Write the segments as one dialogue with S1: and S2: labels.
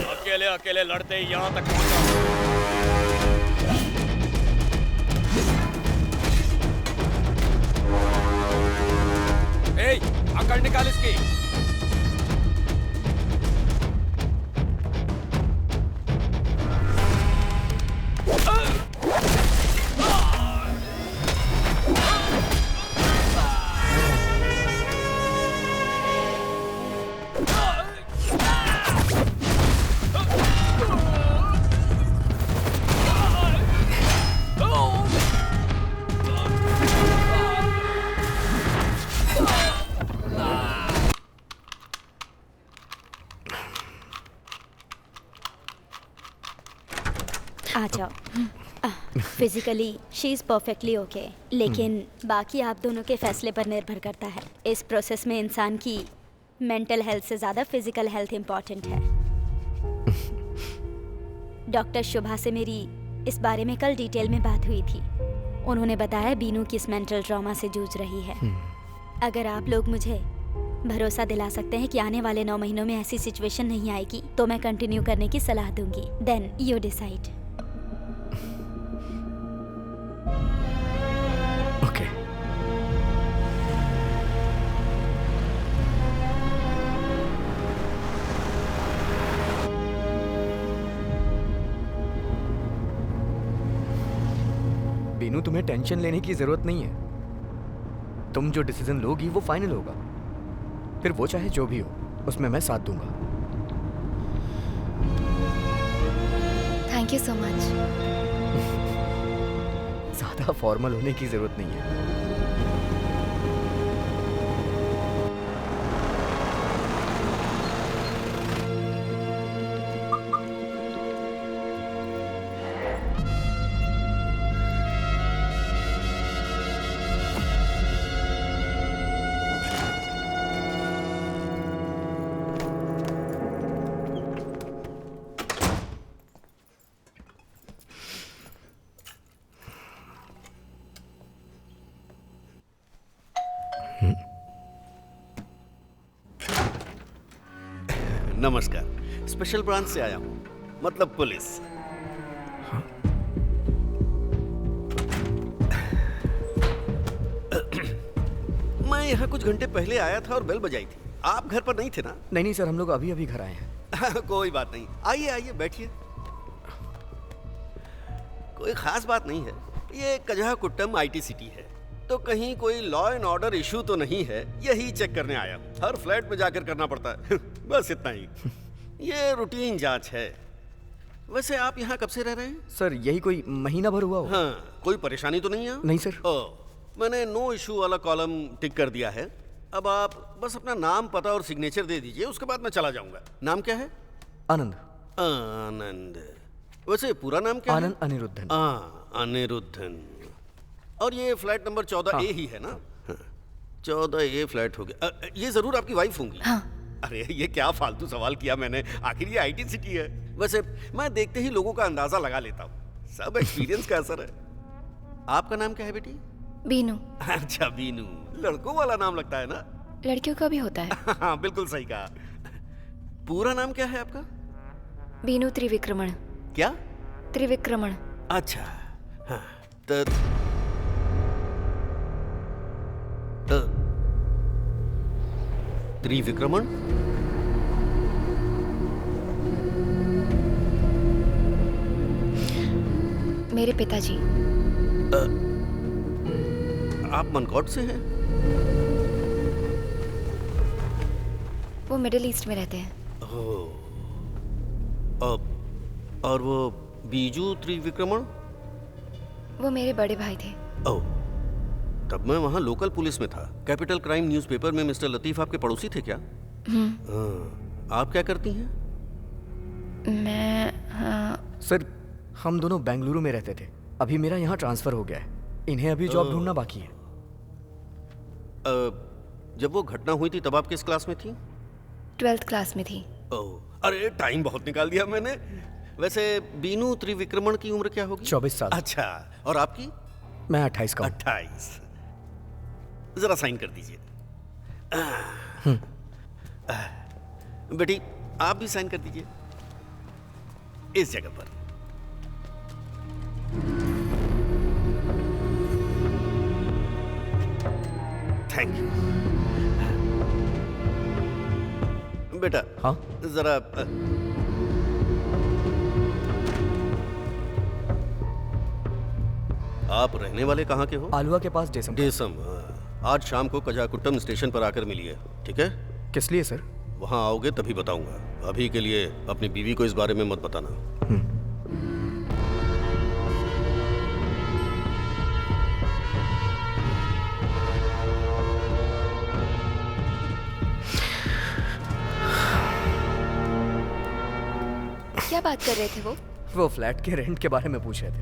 S1: अकेले अकेले लड़ते ही यहाँ तक पहुंचा। ए, अकड़ निकाल इसकी।
S2: आ जाओ। Physically she is perfectly okay, लेकिन बाकी आप दोनों के फैसले पर निर्भर करता है। इस प्रोसेस में इंसान की मेंटल हेल्थ से ज़्यादा फिजिकल हेल्थ इम्पॉर्टेंट है। डॉक्टर शुभा से मेरी इस बारे में कल डिटेल में बात हुई थी। उन्होंने बताया बीनू किस मेंटल ट्रॉमा से जूझ रही है। अगर आप लोग मुझे भरोसा दिला सकते हैं कि आने वाले 9 महीनों में ऐसी सिचुएशन नहीं आएगी, तो मैं कंटिन्यू करने की सलाह दूंगी। Then you decide.
S3: Okay. Binu, तुम्हें टेंशन लेने की जरूरत नहीं है। तुम जो डिसीजन लोगी वो फाइनल होगा। फिर वो चाहे जो भी हो, उसमें मैं साथ दूंगा।
S4: Thank you so much.
S3: ज्यादा फॉर्मल होने की जरूरत नहीं है।
S5: नमस्कार, स्पेशल ब्रांच से आया हूँ, मतलब पुलिस। मैं यहाँ कुछ घंटे पहले आया था और बेल बजाई थी। आप घर पर नहीं थे ना?
S3: नहीं सर, हम लोग अभी अभी घर आए हैं।
S5: कोई बात नहीं, आइए आइए बैठिए। कोई खास बात नहीं है। ये कजहाकुट्टम आईटी सिटी है, तो कहीं कोई लॉ एंड ऑर्डर इशू तो नहीं है, यही चेक करने आया हूँ। हर फ्लैट में जाकर करना पड़ता है। बस इतना ही। ये रूटीन जांच है। वैसे आप यहाँ कब से रह रहे हैं?
S3: सर यही कोई महीना भर हुआ हो।
S5: हाँ, कोई परेशानी तो नहीं है?
S3: नहीं सर।
S5: मैंने नो इशू वाला कॉलम टिक कर दिया है। अब आप बस अपना नाम, पता और सिग्नेचर दे दीजिए, उसके बाद मैं चला जाऊंगा। नाम क्या है?
S3: आनंद।
S5: आनंद। वैसे पूरा नाम क्या है?
S3: आनंद अनिरुद्धन।
S5: अनिरुद्धन। और ये फ्लैट नंबर 14A ही है ना? 14A फ्लैट हो गया। ये जरूर आपकी वाइफ होंगी।
S4: हाँ।
S5: अरे ये क्या फालतू सवाल किया मैंने, आखिर ये आईटी सिटी है। वैसे मैं देखते ही लोगों का अंदाजा लगा लेता हूँ, सब एक्सपीरियंस का असर है। आपका नाम क्या है बेटी?
S4: बीनू।
S5: अच्छा बीनू, लड़कों वाला नाम लगता है ना?
S4: लड़कियों का भी होता है।
S5: हाँ बिल्कुल सही कहा। पूरा नाम क्या है आपका?
S4: बीनू त्रिविक्रमण।
S5: क्या?
S4: त्रिविक्रमण।
S5: अच्छा हाँ। त्रिविक्रमण।
S4: मेरे पिताजी।
S5: आप मनकोट से हैं?
S4: वो मिडिल ईस्ट में रहते हैं।
S5: और वो बीजू त्रिविक्रमण?
S4: वो मेरे बड़े भाई थे।
S5: ओह, तब मैं वहाँ लोकल पुलिस में था। कैपिटल क्राइम न्यूज़पेपर में मिस्टर लतीफ आपके पड़ोसी थे क्या? आप क्या करती हैं?
S4: मैं
S3: सर हम दोनों बेंगलुरु में रहते थे, अभी मेरा यहाँ ट्रांसफर हो गया है। इन्हें अभी जॉब ढूंढना बाकी है।
S5: जब वो घटना हुई थी तब आप किस क्लास में थी?
S4: 12th क्लास में थी।
S5: ओह, अरे टाइम बहुत निकाल दिया मैंने। वैसे बीनू त्रिविक्रमण की उम्र क्या होगी?
S3: 24 साल।
S5: अच्छा, और आपकी?
S3: मैं 28 का हूं।
S5: 28। जरा साइन कर दीजिए। बेटी आप भी साइन कर दीजिए इस जगह पर। Thank you. बेटा
S3: हाँ
S5: जरा आप रहने वाले कहाँ के हो?
S3: आलुआ के पास डेसम।
S5: डेसम। आज शाम को कजाकुट्टम स्टेशन पर आकर मिलिए, ठीक है?
S3: किस लिए सर?
S5: वहाँ आओगे तभी बताऊंगा। अभी के लिए अपनी बीवी को इस बारे में मत बताना।
S4: क्या बात कर रहे थे वो
S3: फ्लैट के रेंट के बारे में पूछ रहे थे।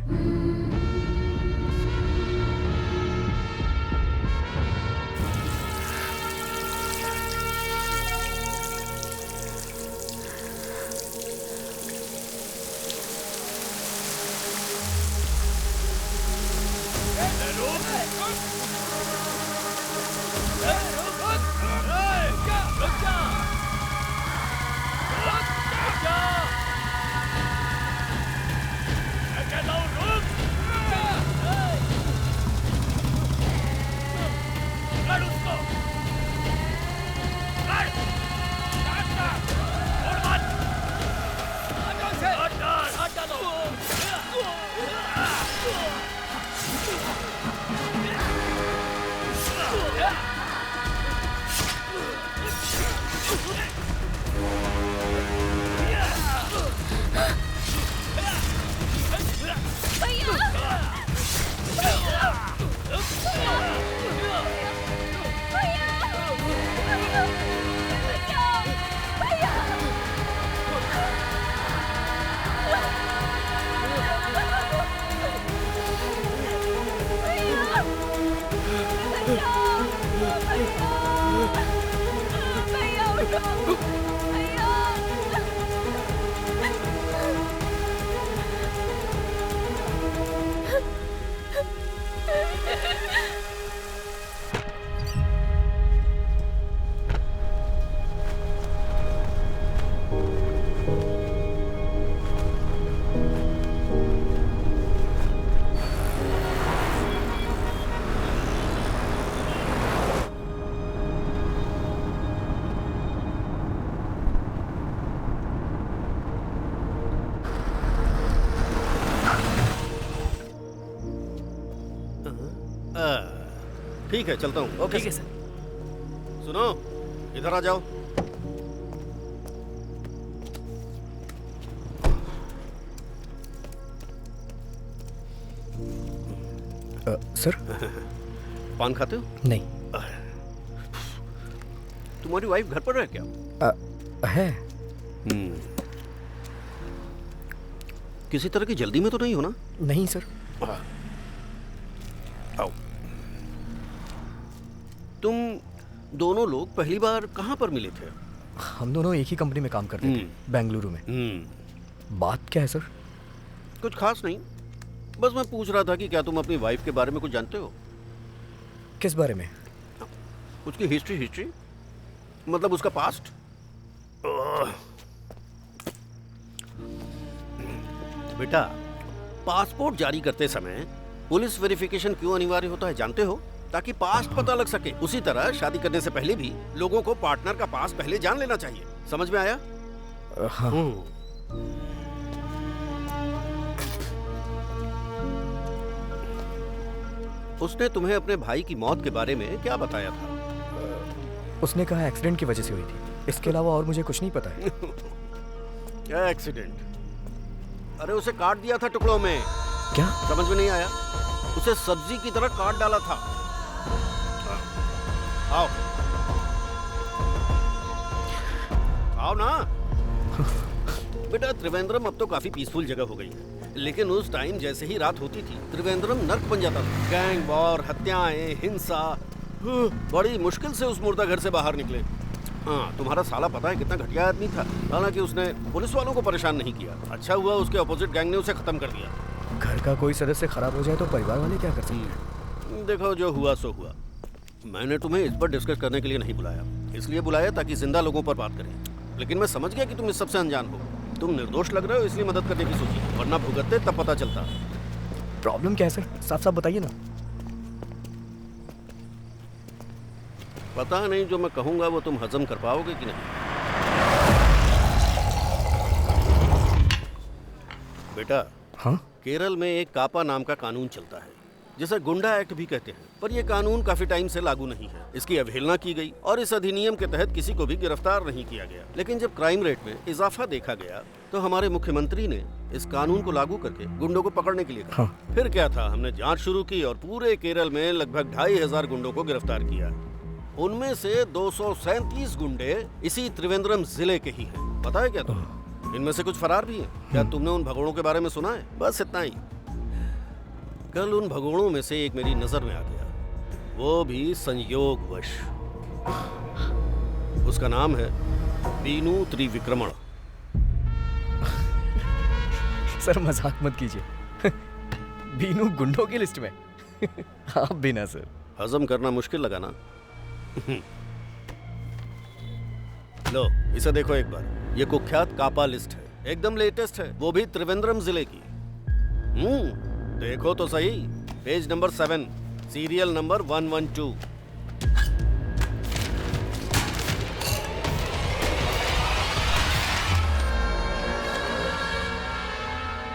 S5: ठीक है चलता हूँ।
S3: Okay sir.
S5: सुनो इधर आ जाओ।
S3: सर
S5: पान खाते हो?
S3: नहीं।
S5: तुम्हारी वाइफ घर पर है क्या?
S3: है।
S5: किसी तरह की जल्दी में तो नहीं हो ना?
S3: नहीं सर।
S5: आओ। तुम दोनों लोग पहली बार कहाँ पर मिले थे?
S3: हम दोनों एक ही कंपनी में काम करते थे, बेंगलुरु में। बात क्या है सर?
S5: कुछ खास नहीं, बस मैं पूछ रहा था कि क्या तुम अपनी वाइफ के बारे में कुछ जानते हो?
S3: किस बारे में?
S5: उसकी हिस्ट्री मतलब उसका पास्ट। बेटा पासपोर्ट जारी करते समय पुलिस वेरिफिकेशन क्यों अनिवार्य होता है जानते हो? ताकि पास्ट पता लग सके। उसी तरह शादी करने से पहले भी लोगों को पार्टनर का पास्ट पहले जान लेना चाहिए। समझ में आया?
S3: हाँ।
S5: उसने तुम्हें अपने भाई की मौत के बारे में क्या बताया था?
S3: उसने कहा एक्सीडेंट की वजह से हुई थी, इसके अलावा और मुझे कुछ नहीं पता है।
S5: क्या एक्सीडेंट? अरे उसे काट दिया था टुकड़ों में।
S3: क्या?
S5: समझ में नहीं आया? उसे सब्जी की तरह काट डाला था। आओ आओ ना। बेटा त्रिवेंद्रम अब तो काफी पीसफुल जगह हो गई है, लेकिन उस टाइम जैसे ही रात होती थी त्रिवेंद्रम नर्क बन जाता था। गैंग वॉर, हत्याएं, हिंसा। बड़ी मुश्किल से उस मुर्दा घर से बाहर निकले। हाँ, तुम्हारा साला पता है कितना घटिया आदमी था। हालांकि उसने पुलिस वालों को परेशान नहीं किया। अच्छा हुआ उसके अपोजिट गैंग ने उसे खत्म कर दिया।
S3: घर का कोई सदस्य खराब हो जाए तो परिवार वाले क्या कर सकते हैं?
S5: देखो जो हुआ सो हुआ। मैंने तुम्हें इस पर डिस्कस करने के लिए नहीं बुलाया, इसलिए बुलाया ताकि जिंदा लोगों पर बात करें। लेकिन मैं समझ गया कि तुम इस सबसे अनजान हो। तुम निर्दोष लग रहे हो, इसलिए मदद करने की सोची, वरना भुगतते तब पता चलता।
S3: प्रॉब्लम क्या है सर, साफ साफ बताइए ना।
S5: पता नहीं, जो मैं कहूंगा वो तुम हजम कर पाओगे कि नहीं। बेटा,
S3: हाँ?
S5: केरल में एक कापा नाम का कानून चलता है, जिसे गुंडा एक्ट भी कहते हैं, पर यह कानून काफी टाइम से लागू नहीं है। इसकी अवहेलना की गई और इस अधिनियम के तहत किसी को भी गिरफ्तार नहीं किया गया। लेकिन जब क्राइम रेट में इजाफा देखा गया तो हमारे मुख्यमंत्री ने इस कानून को लागू करके गुंडों को पकड़ने के लिए कहा।
S3: हाँ।
S5: फिर क्या था, हमने जांच शुरू की और पूरे केरल में लगभग 2500 गुंडों को गिरफ्तार किया। उनमें से 237 गुंडे इसी त्रिवेंद्रम जिले के ही हैं। पता है क्या तुम्हें, इनमें से कुछ फरार भी हैं। क्या तुमने उन भगोड़ों के बारे में सुना है? बस इतना ही। कल उन भगोड़ों में से एक मेरी नजर में आ गया, वो भी संयोगवश। उसका नाम है बीनू त्रिविक्रमण।
S3: सर मजाक मत कीजिए। बीनू गुंडों की लिस्ट में? आप भी ना सर।
S5: हजम करना मुश्किल लगा ना? लो इसे देखो एक बार, ये कुख्यात कापा लिस्ट है, एकदम लेटेस्ट है, वो भी त्रिवेंद्रम जिले की। देखो तो सही, पेज नंबर 7, सीरियल नंबर 112।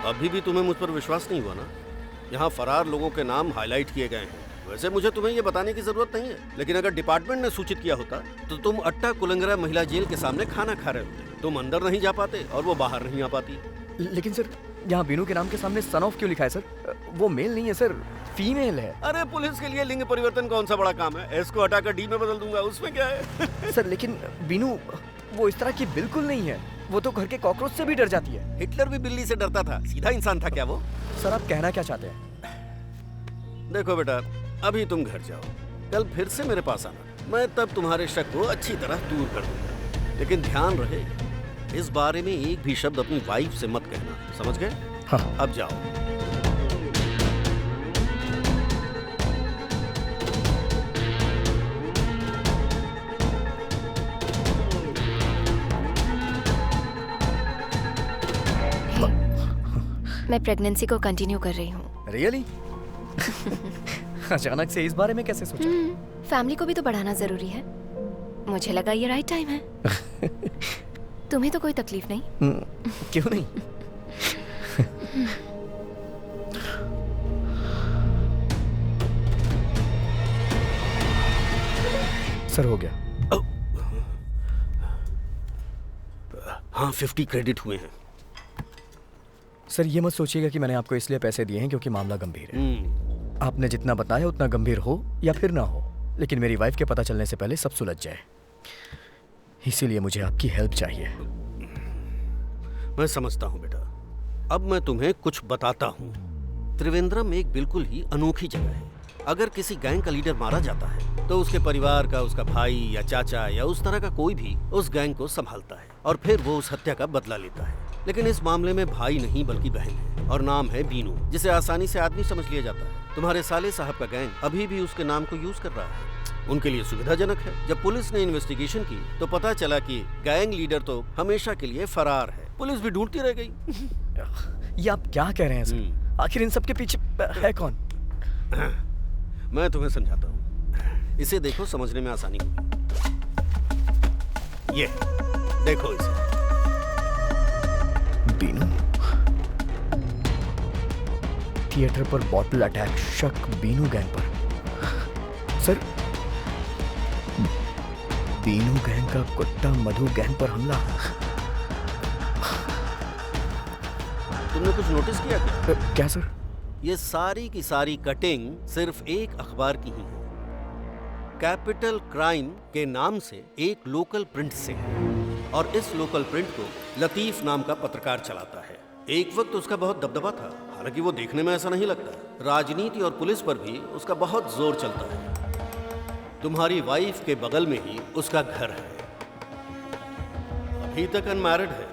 S5: अभी भी तुम्हें मुझ पर विश्वास नहीं हुआ ना? यहाँ फरार लोगों के नाम हाईलाइट किए गए हैं। वैसे मुझे तुम्हें ये बताने की जरूरत नहीं है, लेकिन अगर डिपार्टमेंट ने सूचित किया होता तो तुम अट्टा कुलंगरा महिला जेल के सामने खाना खा रहे होते। तुम अंदर नहीं जा पाते और वो बाहर नहीं आ पाती।
S3: लेकिन सर, यहाँ बीनू के नाम के सामने सन ऑफ क्यों लिखा है सर? वो मेल नहीं है सर, फीमेल है।
S5: अरे पुलिस के लिए लिंग परिवर्तन कौन सा बड़ा काम है? एस को हटाकर डी में बदल दूंगा, उसमें क्या है?
S3: सर लेकिन बीनू वो इस तरह की बिल्कुल नहीं है। वो तो घर के कॉकरोच से भी डर जाती है।
S5: हिटलर भी बिल्ली से डरता था, सीधा इंसान था क्या वो?
S3: सर आप कहना क्या चाहते हैं?
S5: देखो बेटा, अभी तुम घर जाओ, कल फिर से मेरे पास आना, मैं तब तुम्हारे शक को अच्छी तरह दूर कर दूंगा। लेकिन ध्यान रहे, इस बारे में एक भी शब्द अपनी वाइफ से मत कहना, समझ गए?
S3: हाँ।
S5: अब जाओ।
S4: मैं प्रेगनेंसी को कंटिन्यू कर रही हूँ।
S3: रियली? अचानक से इस बारे में कैसे सोचा?
S4: फैमिली को भी तो बढ़ाना जरूरी है। मुझे लगा ये राइट टाइम है। तुम्हें तो कोई तकलीफ नहीं?
S3: क्यों नहीं? सर हो गया।
S5: हाँ 50 क्रेडिट हुए हैं।
S3: सर ये मत सोचिएगा कि मैंने आपको इसलिए पैसे दिए हैं क्योंकि मामला गंभीर है। आपने जितना बताया उतना गंभीर हो या फिर ना हो, लेकिन मेरी वाइफ के पता चलने से पहले सब सुलझ जाए, इसीलिए मुझे आपकी हेल्प चाहिए।
S5: मैं समझता हूँ बेटा, अब मैं तुम्हें कुछ बताता हूँ। त्रिवेंद्रम एक बिल्कुल ही अनोखी जगह है। अगर किसी गैंग का लीडर मारा जाता है तो उसके परिवार का, उसका भाई या चाचा या उस तरह का कोई भी उस गैंग को संभालता है और फिर वो उस हत्या का बदला लेता है। लेकिन इस मामले में भाई नहीं बल्कि बहन है और नाम है बीनू, जिसे आसानी से आदमी समझ लिया जाता है। तुम्हारे साले साहब का गैंग अभी भी उसके नाम को यूज कर रहा है। उनके लिए सुविधाजनक है। जब पुलिस ने इन्वेस्टिगेशन की तो पता चला कि गैंग लीडर तो हमेशा के लिए फरार है। पुलिस भी ढूंढती रह गई।
S3: ये आप क्या कह रहे हैं सर? आखिर इन सब के पीछे है कौन?
S5: मैं तुम्हें समझाता हूँ, इसे देखो, समझने में आसानी होगी। ये देखो इसे।
S3: बीनू, थिएटर पर बॉटल अटैक, शक बीनू गैंग पर। सर बीनू गैंग का कुत्ता मधु गैंग पर हमला।
S5: तुमने कुछ नोटिस किया क्या?
S3: क्या सर?
S5: ये सारी की सारी कटिंग सिर्फ एक अखबार की ही है। कैपिटल क्राइम के नाम से एक लोकल प्रिंट से है और इस लोकल प्रिंट को लतीफ नाम का पत्रकार चलाता है। एक वक्त उसका बहुत दबदबा था, हालांकि वो देखने में ऐसा नहीं लगता। राजनीति और पुलिस पर भी उसका बहुत जोर चलता है। तुम्हारी वाइफ के बगल में ही उसका घर है, अभी तक अनमैरिड है।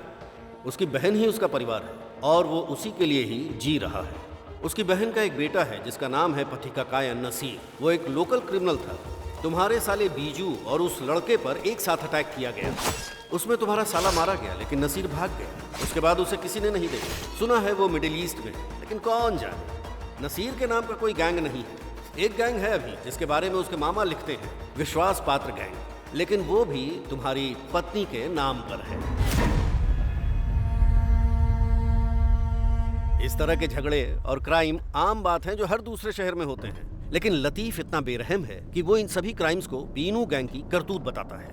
S5: उसकी बहन ही उसका परिवार है और वो उसी के लिए ही जी रहा है। उसकी बहन का एक बेटा है जिसका नाम है पथिकाकायन नसीर। वो एक लोकल क्रिमिनल था, तुम्हारे साले बीजू और उस लड़के पर एक साथ अटैक किया गया। उसमें तुम्हारा साला मारा गया, लेकिन नसीर भाग गया। उसके बाद उसे किसी ने नहीं देखा। सुना है वो मिडिल ईस्ट में, लेकिन कौन जाने। नसीर के नाम का कोई गैंग नहीं है। एक गैंग है अभी जिसके बारे में उसके मामा लिखते हैं, विश्वास पात्र गैंग, लेकिन वो भी तुम्हारी पत्नी के नाम पर है। इस तरह के झगड़े और क्राइम आम बात है जो हर दूसरे शहर में होते हैं, लेकिन लतीफ इतना बेरहम है कि वो इन सभी क्राइम्स को बीनू गैंग की करतूत बताता है।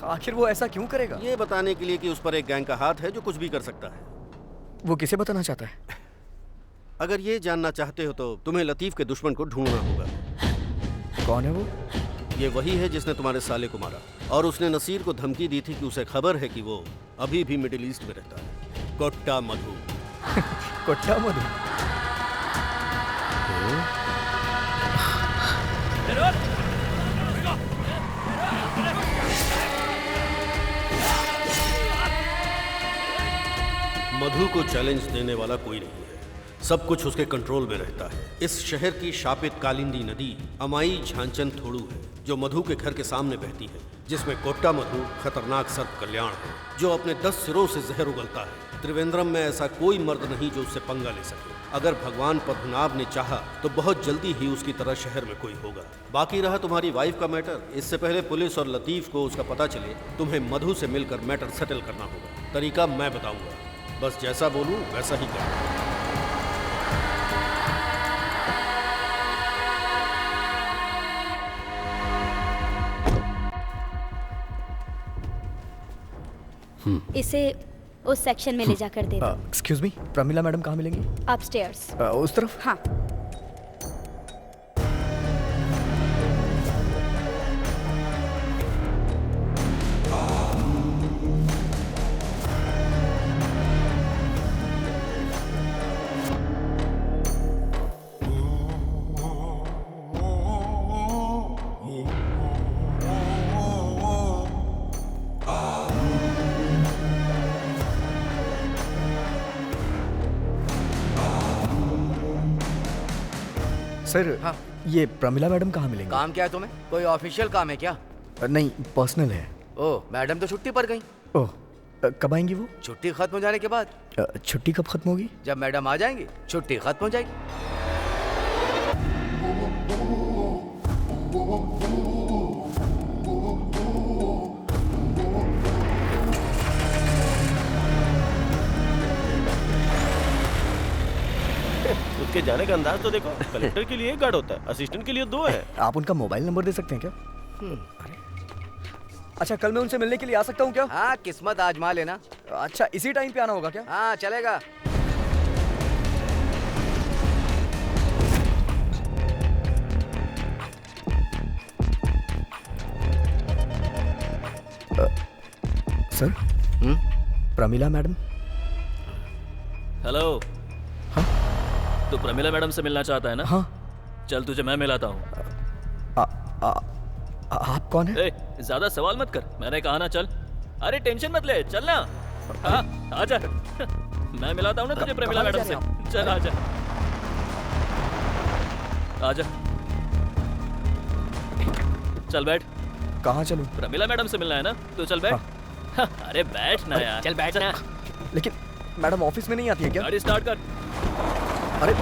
S3: आखिर वो ऐसा क्यों करेगा?
S5: ये बताने के लिए कि उस पर एक गैंग का हाथ है जो कुछ भी कर सकता है।
S3: वो किसे बताना चाहता है?
S5: अगर ये जानना चाहते हो तो तुम्हें लतीफ के दुश्मन को ढूंढना होगा।
S3: कौन है वो?
S5: ये वही है जिसने तुम्हारे साले को मारा, और उसने नसीर को धमकी दी थी कि उसे खबर है कि वो अभी भी मिडिल ईस्ट में रहता है। कोट्टा मधु।
S3: कोट्टा मधु?
S5: मधु को चैलेंज देने वाला कोई नहीं है। सब कुछ उसके कंट्रोल में रहता है। इस शहर की शापित कालिंदी नदी अमाई झांचन थोड़ू है, जो मधु के घर के सामने बहती है, जिसमें कोट्टा मधु खतरनाक सर्प कल्याण है, जो अपने 10 सिरों से जहर उगलता है। त्रिवेंद्रम में ऐसा कोई मर्द नहीं जो उससे पंगा ले सके। अगर भगवान पद्मनाभ ने चाहा तो बहुत जल्दी ही उसकी तरह शहर में कोई होगा। बाकी रहा तुम्हारी वाइफ का मैटर, इससे पहले पुलिस और लतीफ को उसका पता चले, तुम्हें मधु से मिलकर मैटर सेटल करना होगा। तरीका मैं बताऊंगा, बस जैसा बोलूं वैसा ही करना।
S2: इसे उस सेक्शन में ले जाकर दे दो।
S3: एक्सक्यूज मी, प्रमिला मैडम कहाँ मिलेंगी?
S2: अपस्टेयर्स।
S3: उस तरफ?
S2: हाँ।
S3: सर हाँ, ये प्रमिला मैडम कहाँ मिलेंगी?
S6: काम क्या है तुम्हें? कोई ऑफिशियल काम है क्या?
S3: नहीं, पर्सनल है।
S6: ओह, मैडम तो छुट्टी पर गई।
S3: ओह, कब आएंगी वो?
S6: छुट्टी खत्म हो जाने के बाद।
S3: छुट्टी कब खत्म होगी?
S6: जब मैडम आ जाएंगी छुट्टी खत्म हो जाएगी।
S7: उसके जाने का अंदाज तो देखो। कलेक्टर के लिए एक गार्ड होता है, असिस्टेंट के लिए 2 है।
S3: आप उनका मोबाइल नंबर दे सकते हैं क्या? अरे अच्छा, कल मैं उनसे मिलने के लिए आ सकता हूँ क्या?
S6: हाँ, किस्मत आजमा लेना।
S3: अच्छा, इसी टाइम पे आना होगा क्या?
S6: हाँ, चलेगा।
S3: Sir, Pramila madam.
S1: हेलो।
S3: हाँ?
S1: तू प्रमिला मैडम से मिलना चाहता है ना?
S3: हाँ।
S1: चल तुझे मैं मिलाता हूँ।
S3: आप कौन है?
S1: ज्यादा सवाल मत कर, मैंने कहा ना चल। अरे टेंशन मत ले, चल ना। हाँ, आजा। मैं मिलाता हूँ ना तुझे प्रमिला मैडम से। चल आजा, आजा। चल बैठ।
S3: कहाँ चलूं?
S1: प्रमिला मैडम से मिलना है ना, तो चल बैठ। हाँ। अरे बैठ ना यार।
S6: चल बैठ ना।
S3: लेकिन मैडम ऑफिस में नहीं आती है क्या?
S1: गाड़ी स्टार्ट कर।
S3: अरे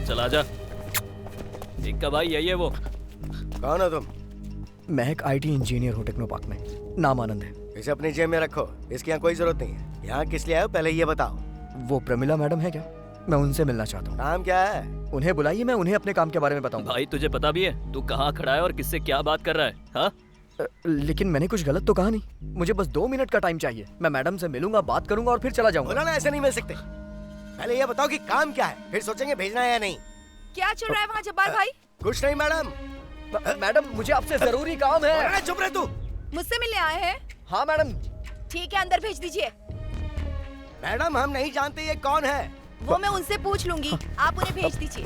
S1: चल आजा। इक्का भाई यही है वो।
S8: कौन हो तुम?
S3: मैं एक IT इंजीनियर हूँ टेक्नो पार्क में। नाम आनंद है।
S8: इसे अपनी जेब में रखो, इसकी यहाँ कोई जरूरत नहीं है। यहाँ किस लिए आए हो पहले ये बताओ।
S3: वो प्रमिला मैडम है क्या? मैं उनसे मिलना चाहता हूँ।
S8: काम क्या है?
S3: उन्हें बुलाइए, मैं उन्हें अपने काम के बारे में बताऊंगा।
S1: भाई तुझे पता भी है तू कहाँ खड़ा है और किससे क्या बात कर रहा है? हाँ,
S3: लेकिन मैंने कुछ गलत तो कहा नहीं। मुझे बस 2 मिनट का टाइम चाहिए। मैं मैडम से मिलूंगा, बात करूंगा और फिर चला जाऊंगा।
S8: बोला ना ऐसे नहीं मिल सकते। पहले ये बताओ कि काम क्या है, फिर सोचेंगे भेजना है या नहीं।
S4: क्या चल रहा है वहाँ जब्बार भाई?
S8: कुछ नहीं मैडम।
S3: मैडम मुझे आपसे जरूरी काम है।
S8: बोला ना, चुप रह तू।
S4: मुझसे मिलने आए हैं?
S3: हाँ मैडम।
S4: ठीक है, अंदर भेज दीजिए।
S8: मैडम हम नहीं जानते ये कौन है।
S4: वो मैं उनसे पूछ लूंगी, आप उन्हें भेज दीजिए।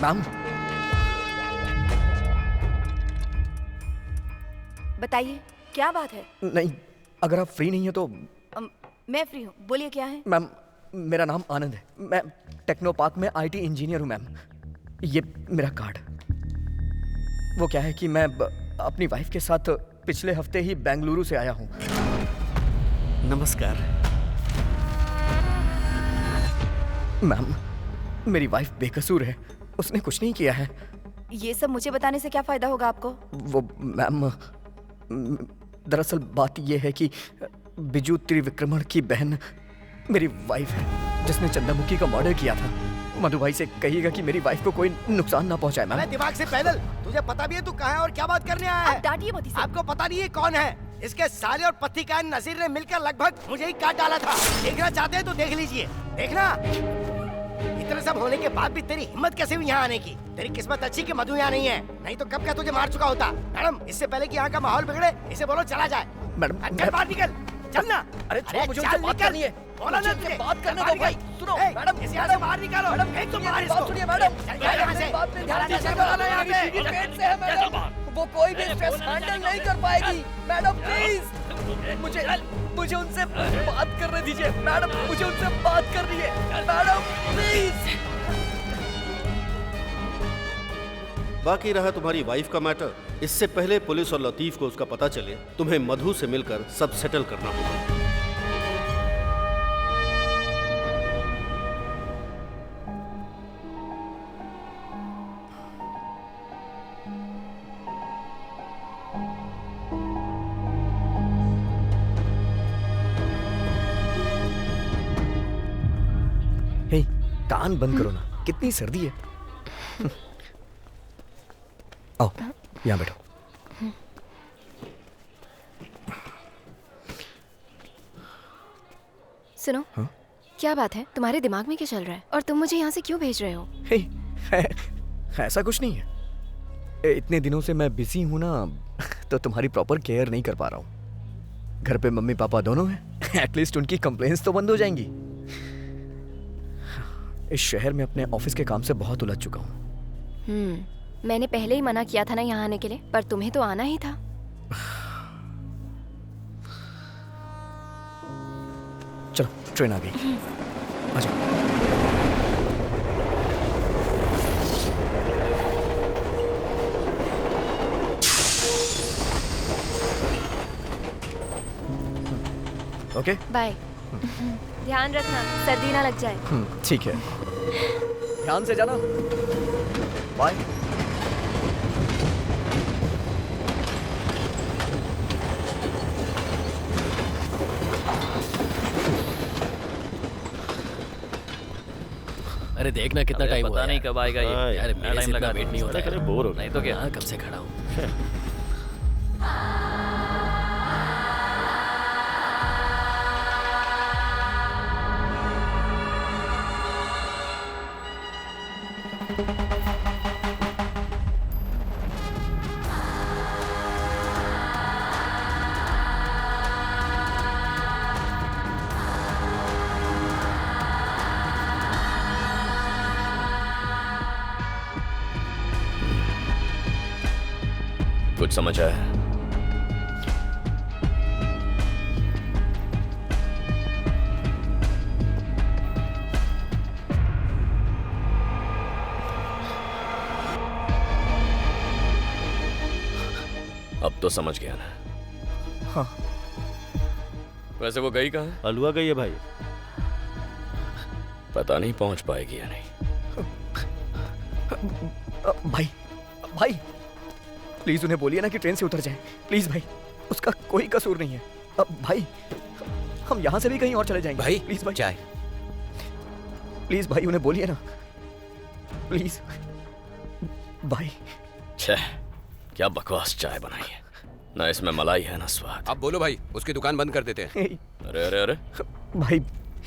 S3: मैम
S4: बताइए क्या बात है?
S3: नहीं, अगर आप फ्री नहीं है तो।
S4: मैं फ्री हूँ, बोलिए क्या है?
S3: मैम मेरा नाम आनंद है, मैं टेक्नो पार्क में IT इंजीनियर हूँ मैम। ये मेरा कार्ड। वो क्या है कि मैं अपनी वाइफ के साथ पिछले हफ्ते ही बेंगलुरु से आया हूँ।
S5: नमस्कार।
S3: मैम मेरी वाइफ बेकसूर है, उसने कुछ नहीं किया है।
S4: ये सब मुझे बताने से क्या फायदा होगा आपको?
S3: वो मैम दरअसल बात ये है कि बिजू त्रिविक्रमण की बहन मेरी वाइफ है, जिसने चंद्रमुखी का मर्डर किया था। मधु भाई से कहिएगा कि मेरी वाइफ को कोई नुकसान ना पहुंचाए मैम।
S8: मैं दिमाग से पैदल, तुझे पता भी है तू कहाँ है और क्या बात करने आया है?
S4: आप डांटिए मत इसे।
S8: आपको पता नहीं है कौन है? इसके साले और पति का नसीर ने मिलकर लगभग मुझे ही काट डाला था। देखना चाहते हैं तो देख लीजिए। देखना। इतना सब होने के बाद भी तेरी हिम्मत कैसे हुई यहाँ आने की? तेरी किस्मत अच्छी कि मधु यहाँ नहीं है, नहीं तो कब का तुझे मार चुका होता। मैडम इससे पहले कि यहाँ का माहौल बिगड़े इसे बोलो चला जाए।
S3: मैडम
S8: चल बाहर निकल, चल ना।
S3: अरे छोड़ो, मुझे उनसे बात करनी है।
S8: बोला ना
S3: मुझे बात करने दो भाई। सुनो मैडम,
S8: इसे यहाँ से बाहर निकालो। एक तो मार इसको।
S3: सुनिए मैडम,
S8: चल जा यहाँ से।
S3: बात में ध्यान
S8: नीचे बोला ना यहाँ पे।
S3: पेट से है मैडम, वो कोई भी स्ट्रेस हैंडल नहीं कर पाएगी। मैडम प्लीज मुझे उनसे बात करने दीजिए। मैडम मुझे उनसे बात करनी है। Madam please.
S5: बाकी रहा तुम्हारी वाइफ का मैटर, इससे पहले पुलिस और लतीफ को उसका पता चले, तुम्हें मधु से मिलकर सब सेटल करना होगा।
S3: हे, कान बंद करो ना, कितनी सर्दी है। आओ यहाँ बैठो।
S4: सुनो।
S3: हाँ?
S4: क्या बात है, तुम्हारे दिमाग में क्या चल रहा है और तुम मुझे यहाँ से क्यों भेज रहे हो?
S3: हे, ऐसा कुछ नहीं है। इतने दिनों से मैं बिजी हूं ना, तो तुम्हारी प्रॉपर केयर नहीं कर पा रहा हूँ। घर पे मम्मी पापा दोनों हैं, एटलीस्ट उनकी कंप्लेंट्स तो बंद हो जाएंगी। इस शहर में अपने ऑफिस के काम से बहुत उलझ चुका हूँ।
S4: मैंने पहले ही मना किया था ना यहाँ आने के लिए, पर तुम्हें तो आना ही था।
S3: चलो ट्रेन आ गई, आ जाओ। Okay
S4: bye. ध्यान रखना सर्दी ना लग जाए।
S3: ठीक है, ध्यान से जाना। बाय।
S9: अरे देखना कितना टाइम हुआ
S1: पता
S9: है।
S1: नहीं कब आएगा ये।
S7: हाँ,
S9: यार मेरे से इतना वेट नहीं होता
S7: अरे
S9: है।
S7: बोर हो गया।
S1: नहीं तो क्या।
S9: यहाँ कब से खड़ा हूँ। कुछ समझ आया? अब तो समझ गया ना।
S3: हाँ।
S9: वैसे वो गई कहाँ है?
S7: अलुआ गई है भाई।
S9: पता नहीं पहुंच पाएगी या नहीं।
S3: भाई भाई प्लीज उन्हें बोलिए ना कि ट्रेन से उतर जाए। प्लीज भाई, उसका कोई कसूर नहीं है। भाई हम यहाँ से भी कहीं और चले जाएंगे।
S6: भाई
S3: प्लीज भाई,
S6: चाय।
S3: प्लीज भाई उन्हें बोलिए ना। प्लीज भाई।
S9: छह, क्या बकवास चाय बनाई है, ना इसमें मलाई है ना स्वाद।
S10: अब बोलो भाई, उसकी दुकान बंद कर देते हैं।
S9: अरे अरे अरे,
S3: भाई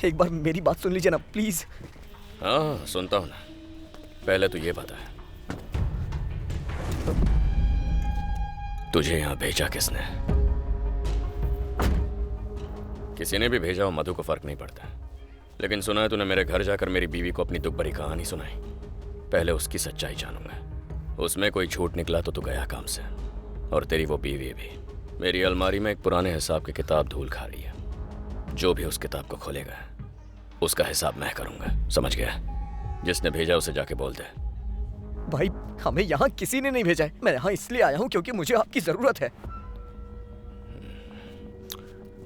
S3: एक बार मेरी बात सुन लीजिए ना प्लीज।
S9: हाँ सुनता हूँ ना, पहले तो ये बता, तुझे यहाँ भेजा किसने? किसी ने भी भेजा हो मधु को फर्क नहीं पड़ता, लेकिन सुना है तूने मेरे घर जाकर मेरी बीवी को अपनी दुख भरी कहानी सुनाई। पहले उसकी सच्चाई जानूंगा, उसमें कोई झूठ निकला तो तू गया काम से। और तेरी वो बीवी भी। मेरी अलमारी में एक पुराने हिसाब की किताब धूल खा रही है। जो भी उस किताब को खोलेगा उसका हिसाब मैं करूंगा, समझ गया? जिसने भेजा उसे जाके बोल दे।
S3: भाई हमें यहाँ किसी ने नहीं भेजा है, मैं यहाँ इसलिए आया हूँ क्योंकि मुझे आपकी जरूरत है।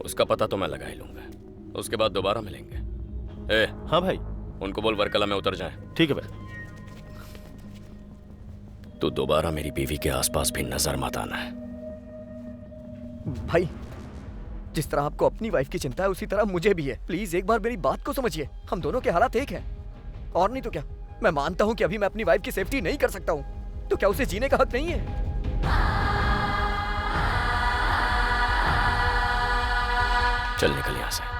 S9: उसका पता तो मैं लगा ही लूंगा, उसके बाद दोबारा मिलेंगे। ए,
S7: हाँ भाई।
S9: उनको बोल वर्कला में उतर जाए।
S7: ठीक है भाई।
S9: तू दोबारा मेरी बीवी के आसपास भी नजर मत आना है।
S3: भाई जिस तरह आपको अपनी वाइफ की चिंता है उसी तरह मुझे भी है। प्लीज एक बार मेरी बात को समझिए, हम दोनों के हालात एक हैं। और नहीं तो क्या, मैं मानता हूं कि अभी मैं अपनी वाइफ की सेफ्टी नहीं कर सकता हूं, तो क्या उसे जीने का हक नहीं है?
S9: चल निकल यहां से।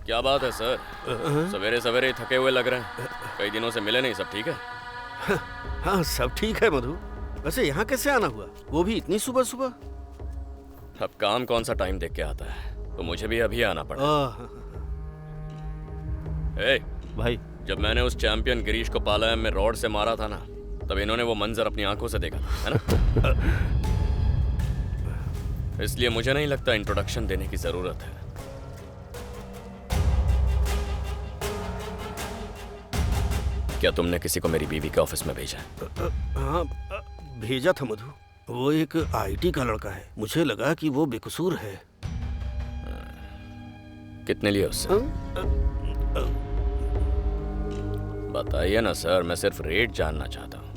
S9: क्या बात है सर, सवेरे सवेरे थके हुए लग रहे हैं। कई दिनों से मिले नहीं, सब ठीक है?
S5: हाँ सब ठीक है मधु। वैसे यहाँ कैसे आना हुआ, वो भी इतनी सुबह सुबह?
S9: अब काम कौन सा टाइम देख के आता है, तो मुझे भी अभी आना पड़ा। ए,
S7: भाई
S9: जब मैंने उस चैंपियन गिरीश को पालायम में रॉड से मारा था ना, तब इन्होंने वो मंजर अपनी आंखों से देखा था, है ना? इसलिए मुझे नहीं लगता इंट्रोडक्शन देने की जरूरत है। क्या तुमने किसी को मेरी बीवी के ऑफिस में भेजा?
S5: हाँ भेजा था मधु, वो एक आईटी का लड़का है। मुझे लगा कि वो बेकसूर है।
S9: कितने लिए उससे? बताइए ना सर, मैं सिर्फ रेट जानना चाहता हूँ।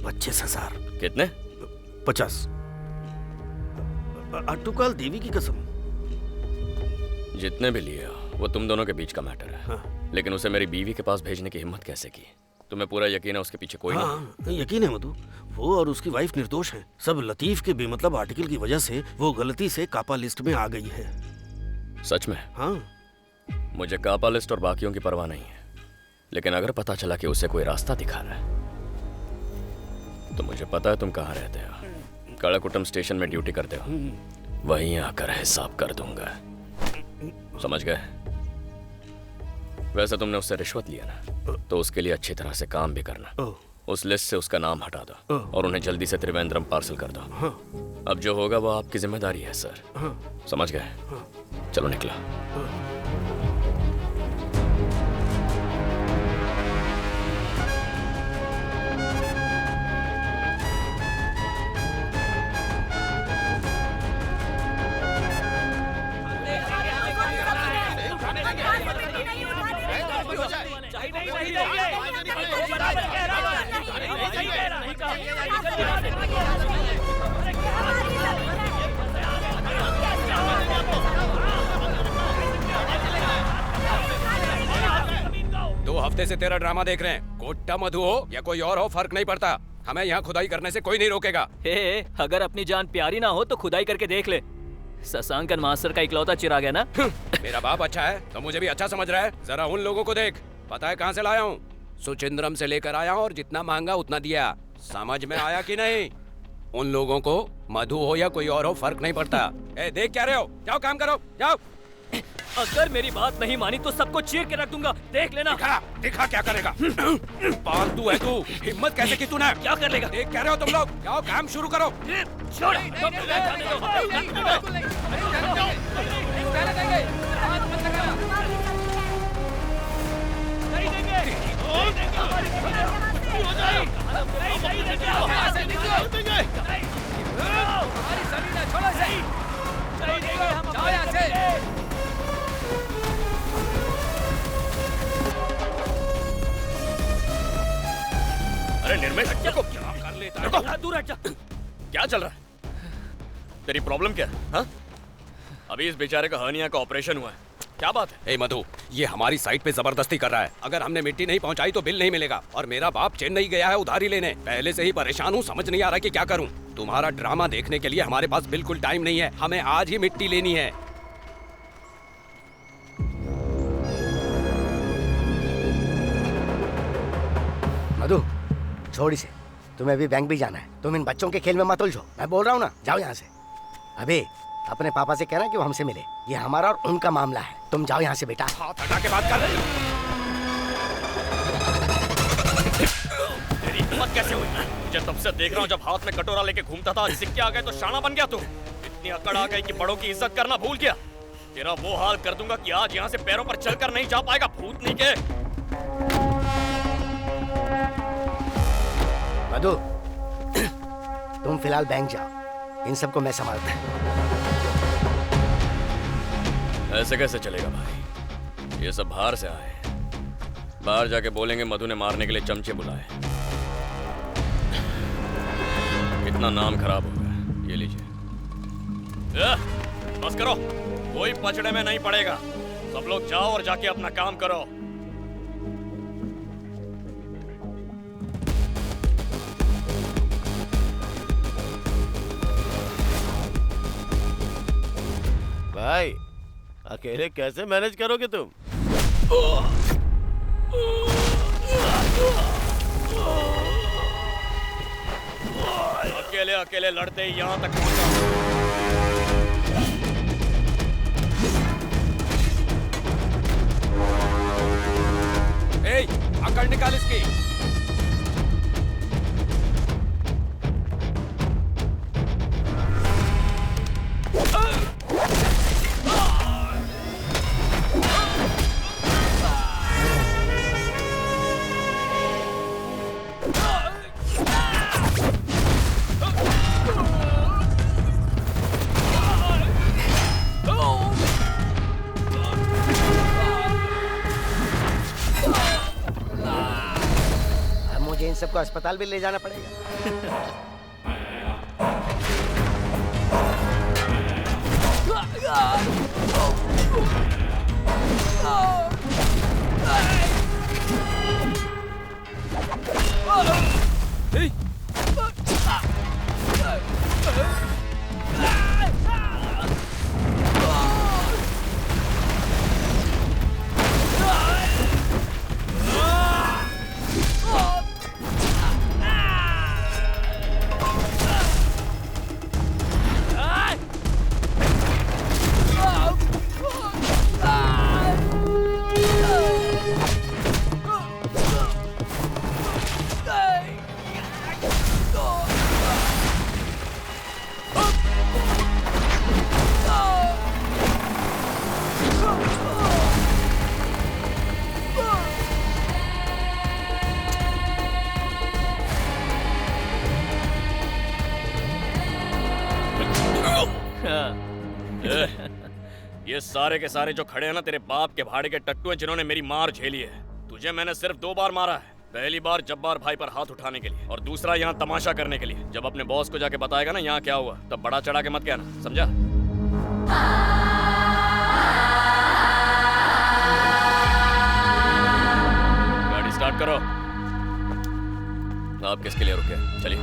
S5: 25,000।
S9: कितने?
S5: 50। अटुकाल देवी की कसम।
S9: जितने भी लिए हो, वो तुम दोनों के बीच का मैटर है।
S5: हाँ।
S9: लेकिन उसे मेरी बीवी के पास भेजने की हिम्मत कैसे की? तुम्हें पूरा यकीन है उसके पीछे कोई नहीं?
S5: हाँ यकीन है मधु, वो और उसकी वाइफ निर्दोष हैं। सब लतीफ के बेमतलब आर्टिकल की वजह से वो गलती से कापा लिस्ट में आ गई है।
S9: सच में?
S5: हाँ।
S9: मुझे कापा लिस्ट और बाकियों की परवाह नहीं है, लेकिन अगर पता चला कि उसे कोई रास्ता दिखा रहा है, तो मुझे पता है तुम कहाँ रहते हो। कड़ाकुटम स्टेशन में ड्यूटी करते हो, वहीं आकर हिसाब कर दूंगा, समझ गए? वैसे तुमने उससे रिश्वत लिया ना, तो उसके लिए अच्छी तरह से काम भी करना। उस लिस्ट से उसका नाम हटा दो और उन्हें जल्दी से त्रिवेंद्रम पार्सल कर दो। अब जो होगा वो आपकी जिम्मेदारी है सर, समझ गए? चलो निकला।
S10: दो हफ्ते से तेरा ड्रामा देख रहे हैं। कोट्टा मधु हो या कोई और हो, फर्क नहीं पड़ता। हमें यहाँ खुदाई करने से कोई नहीं रोकेगा।
S1: हे, अगर अपनी जान प्यारी ना हो तो खुदाई करके देख ले। शशांकन मास्टर का इकलौता चिराग है ना?
S10: मेरा बाप अच्छा है तो मुझे भी अच्छा समझ रहा है। जरा उन लोगों को देख, पता है कहाँ से लाया हूँ? सुचिंद्रम से लेकर आया हूँ और जितना मांगा उतना दिया। समझ में आया कि नहीं? उन लोगों को मधु हो या कोई और हो फर्क नहीं पड़ता। ए, देख क्या रहे हो? जाओ काम करो, जाओ।
S1: अगर मेरी बात नहीं मानी तो सबको चीर के रख दूंगा, देख लेना।
S10: दिखा क्या करेगा। पालतू है तू, हिम्मत कैसे की तूने?
S1: क्या कर लेगा?
S10: देख क्या रहे हो तुम लोग? जाओ काम शुरू करो।
S1: छोड़।
S9: अरे निर्मेश,
S10: क्या कर लेता है?
S1: दूर हट जा।
S9: क्या चल रहा है? तेरी प्रॉब्लम क्या है? हाँ? अभी इस बेचारे का हर्निया का ऑपरेशन हुआ है। क्या बात है?
S10: ए मधु, ये हमारी साइट पे जबरदस्ती कर रहा है। अगर हमने मिट्टी नहीं पहुंचाई तो बिल नहीं मिलेगा। और मेरा बाप चेन्नई गया है उधारी लेने। पहले से ही परेशान हूँ, समझ नहीं आ रहा कि क्या करूँ। तुम्हारा ड्रामा देखने के लिए हमारे पास बिल्कुल टाइम नहीं है। हमें आज ही मिट्टी लेनी है।
S8: मधु, छोड़ इसे। तुम्हें अभी बैंक भी जाना है। तुम इन बच्चों के खेल में मत उलझो। मैं बोल रहा हूँ ना, जाओ यहाँ से। अबे, अपने पापा से कहना कि वो हमसे मिले। ये हमारा और उनका मामला है। तुम जाओ यहाँ से बेटा।
S10: हाथ हटा के बात कर रहे हो?
S9: तेरी हिम्मत कैसे हुई? मुझे तब से देख रहा हूँ, जब हाथ में कटोरा लेके घूमता था, सिक्के आ गए तो शाना बन गया तू। इतनी अकड़ आ गई कि बड़ों की इज्जत करना भूल गया। तेरा वो हाल कर दूंगा कि आज यहाँ से पैरों पर चलकर नहीं जा पाएगा, भूतनी के।
S8: मधु, तुम फिलहाल बैंक जाओ। इन सबको मैं संभालता हूँ।
S9: ऐसे कैसे चलेगा भाई? ये सब बाहर से आए। बाहर जाके बोलेंगे मधु ने मारने के लिए चमचे बुलाए। कितना नाम खराब हो गया। ये लीजिए। बस करो, कोई पचड़े में नहीं पड़ेगा। सब लोग जाओ और जाके अपना काम करो।
S7: भाई, अकेले कैसे मैनेज करोगे तुम?
S9: अकेले अकेले लड़ते ही यहाँ तक पहुंचा।
S10: ए, अकड़ निकाल इसकी।
S8: मुझे इन सबको अस्पताल भी ले जाना पड़ेगा।
S9: ये सारे के सारे जो खड़े हैं ना, तेरे बाप के भाड़े के टट्टू हैं जिन्होंने मेरी मार झेली है। तुझे मैंने सिर्फ 2 बार मारा है। पहली बार जब्बार भाई पर हाथ उठाने के लिए, और दूसरा यहाँ तमाशा करने के लिए। जब अपने बॉस को जाके बताएगा ना यहाँ क्या हुआ, तब बड़ा चढ़ा के मत कहना, समझा? गाड़ी स्टार्ट करो। आप किसके लिए रुके? चलिए।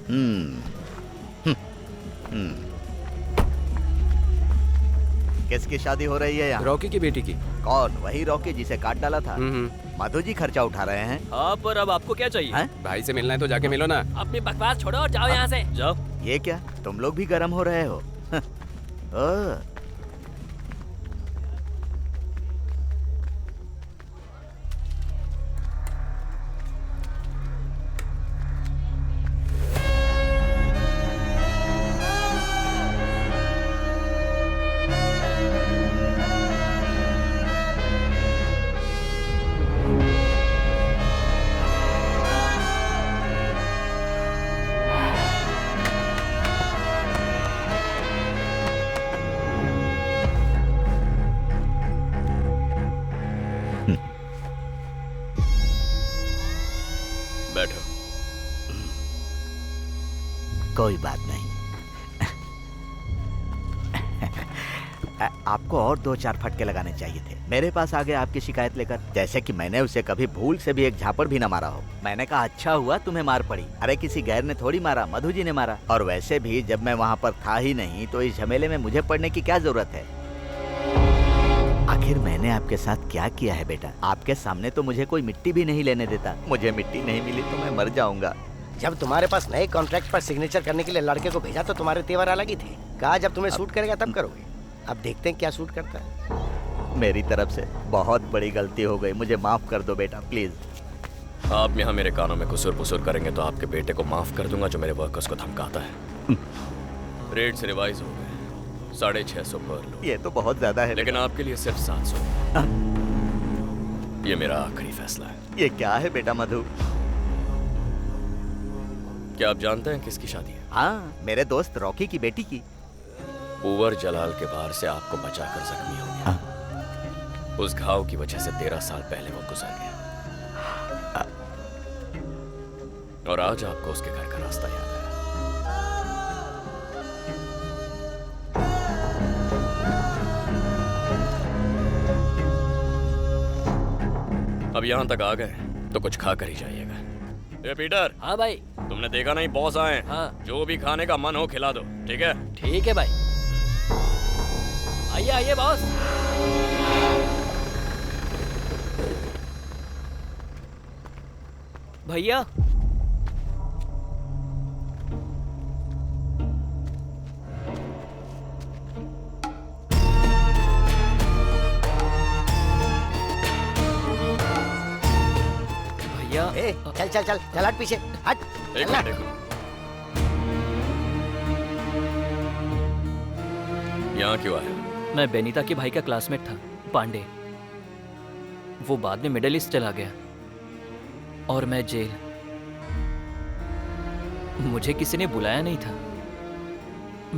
S11: हम्म किसकी शादी हो रही है यहाँ?
S6: रॉकी की बेटी की।
S11: कौन? वही रॉकी जिसे काट डाला था? मधु जी खर्चा उठा रहे हैं।
S1: हाँ, पर अब आपको क्या चाहिए?
S11: हैं?
S6: भाई से मिलना है तो जाके मिलो ना।
S1: अपनी बकवास छोड़ो और जाओ यहाँ से। जाओ।
S11: ये क्या, तुम लोग भी गर्म हो रहे हो? ओह,
S9: बैठो।
S11: कोई बात नहीं। आपको और 2-4 फटके लगाने चाहिए थे। मेरे पास आ गए आपकी शिकायत लेकर, जैसे कि मैंने उसे कभी भूल से भी एक झापड़ भी न मारा हो। मैंने कहा अच्छा हुआ तुम्हें मार पड़ी। अरे किसी गैर ने थोड़ी मारा, मधु जी ने मारा। और वैसे भी जब मैं वहाँ पर था ही नहीं तो इस झमेले में मुझे पड़ने की क्या जरूरत है? आखिर मैंने आपके साथ क्या किया है बेटा? आपके सामने तो मुझे कोई मिट्टी भी नहीं लेने देता। मुझे मिट्टी नहीं मिली तो मैं मर जाऊंगा।
S8: जब तुम्हारे पास नए कॉन्ट्रैक्ट पर सिग्नेचर करने के लिए लड़के को भेजा तो तुम्हारे तेवर अलग ही थे। कहा जब तुम्हें सूट करेगा तब करोगे। अब देखते हैं क्या सूट करता है।
S11: मेरी तरफ से बहुत बड़ी गलती हो गई, मुझे माफ कर दो बेटा प्लीज।
S9: आप यहाँ मेरे कानों में कुसूर पुसूर करेंगे तो आपके बेटे को माफ कर दूंगा जो मेरे वर्कर्स को धमकाता है। रेट से रिवाइज हो गए 650 पर लो।
S11: ये तो बहुत ज्यादा है।
S9: लेकिन आपके लिए सिर्फ 700। ये मेरा आखिरी फैसला है।
S11: ये क्या है बेटा मधु?
S9: क्या आप जानते हैं किसकी शादी है?
S11: हाँ, मेरे दोस्त रॉकी की बेटी की।
S9: उवर जलाल के बाहर से आपको बचाकर जख्मी हो गया।
S11: हाँ।
S9: उस घाव की वजह से 13 साल पहले वो गुजर गया। और आज आपको उसके घर का रास्ता याद है। अब यहाँ तक आ गए तो कुछ खा कर ही जाइएगा। ए पीटर।
S1: हाँ भाई।
S9: तुमने देखा नहीं बॉस आए?
S1: हाँ।
S9: जो भी खाने का मन हो खिला दो, ठीक है?
S1: ठीक है भाई। आइए आइए बॉस। भैया। भैया।
S8: चल चल चल चल हट पीछे हट।
S9: एक
S8: चलना।
S9: मिनट यहाँ क्यों आया?
S1: मैं बेनीता के भाई का क्लासमेट था, पांडे। वो बाद में मिडिल ईस्ट चला गया और मैं जेल। मुझे किसी ने बुलाया नहीं था,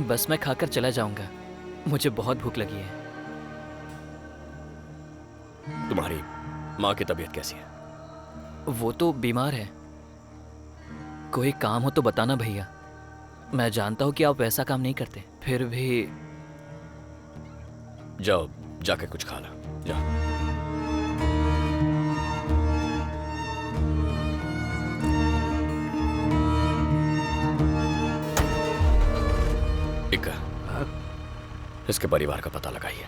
S1: बस मैं खाकर चला जाऊंगा। मुझे बहुत भूख लगी है।
S9: तुम्हारी माँ की तबीयत कैसी है?
S1: वो तो बीमार है। कोई काम हो तो बताना भैया। मैं जानता हूँ कि आप वैसा काम नहीं करते, फिर भी।
S9: जाओ जाके कुछ खा लो, जाओ। इक्का, इसके परिवार का पता लगाइए,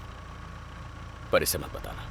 S9: पर इसे मत बताना।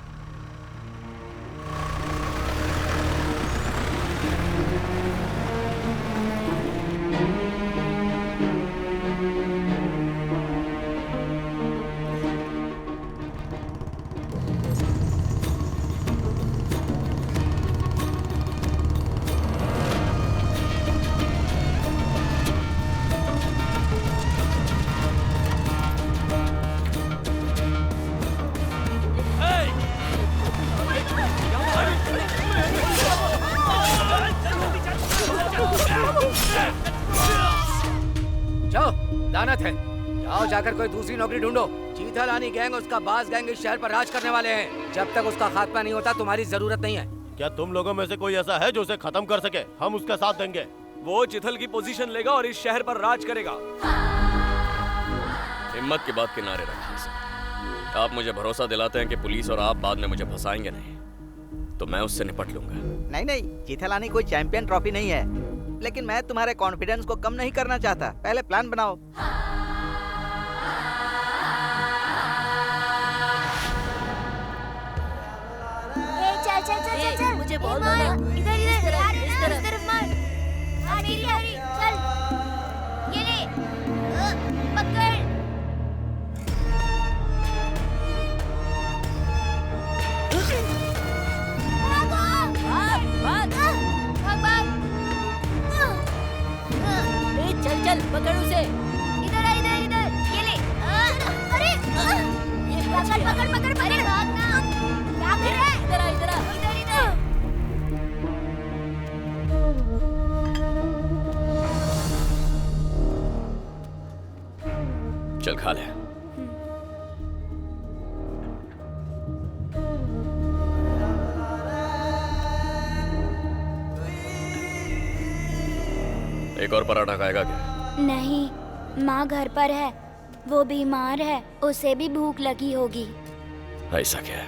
S6: जाओ, लानत है। जाओ जाकर कोई दूसरी नौकरी ढूंढो। चीथालानी गैंग, उसका बास गैंग इस शहर पर राज करने वाले हैं। जब तक उसका खात्मा नहीं होता तुम्हारी जरूरत नहीं है।
S7: क्या तुम लोगों में से कोई ऐसा है जो उसे खत्म कर सके? हम उसका साथ देंगे।
S10: वो चिथल की पोजीशन लेगा और इस शहर पर राज करेगा।
S9: हिम्मत की बात किनारे रखिए सर। आप मुझे भरोसा दिलाते हैं कि पुलिस और आप बाद में मुझे फंसाएंगे नहीं, तो मैं उससे निपट लूंगा।
S11: नहीं नहीं, चीथालानी कोई चैंपियन ट्रॉफी नहीं है, लेकिन मैं तुम्हारे कॉन्फिडेंस को कम नहीं करना चाहता। पहले प्लान बनाओ।
S12: बॉल दो ना।
S2: इधर इधर यार,
S12: इस तरफ।
S2: इस तरफ मार। हरी हरी चल, ये ले, पकड़।
S12: चल चल पकड़ उसे।
S2: इधर आ, इधर इधर, ये ले। अरे
S12: ये
S2: पकड़ पकड़ पकड़ पकड़, भागना। क्या कर रहा है?
S12: इधर आ इधर आ।
S2: इधर इधर।
S9: चल खा ले। एक और पराठा खाएगा क्या?
S2: नहीं, माँ घर पर है, वो बीमार है, उसे भी भूख लगी होगी।
S9: ऐसा क्या है?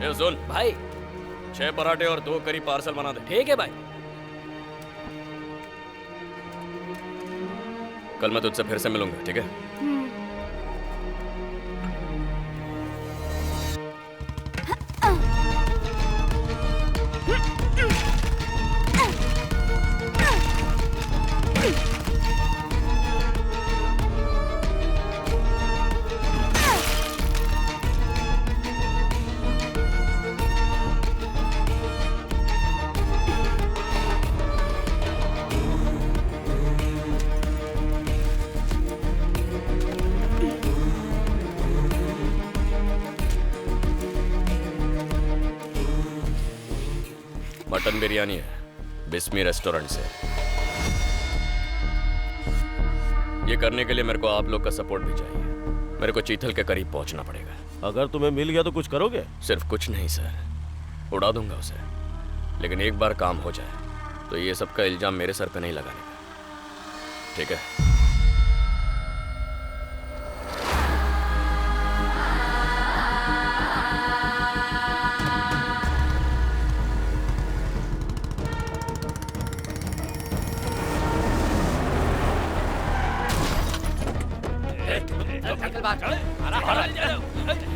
S9: ये सुन
S1: भाई।
S9: 6 पराठे और 2 करी पार्सल बना दे।
S1: ठीक है भाई।
S9: कल मैं तुझसे फिर से मिलूंगा, ठीक है? मटन बिरयानी है बिस्मी रेस्टोरेंट से। ये करने के लिए मेरे को आप लोग का सपोर्ट भी चाहिए। मेरे को चीथल के करीब पहुंचना पड़ेगा।
S7: अगर तुम्हें मिल गया तो कुछ करोगे?
S9: सिर्फ कुछ नहीं सर, उड़ा दूंगा उसे। लेकिन एक बार काम हो जाए तो ये सब का इल्जाम मेरे सर पे नहीं लगाने का, ठीक है?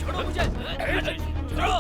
S1: छोड़ो मुझे। छोड़ो।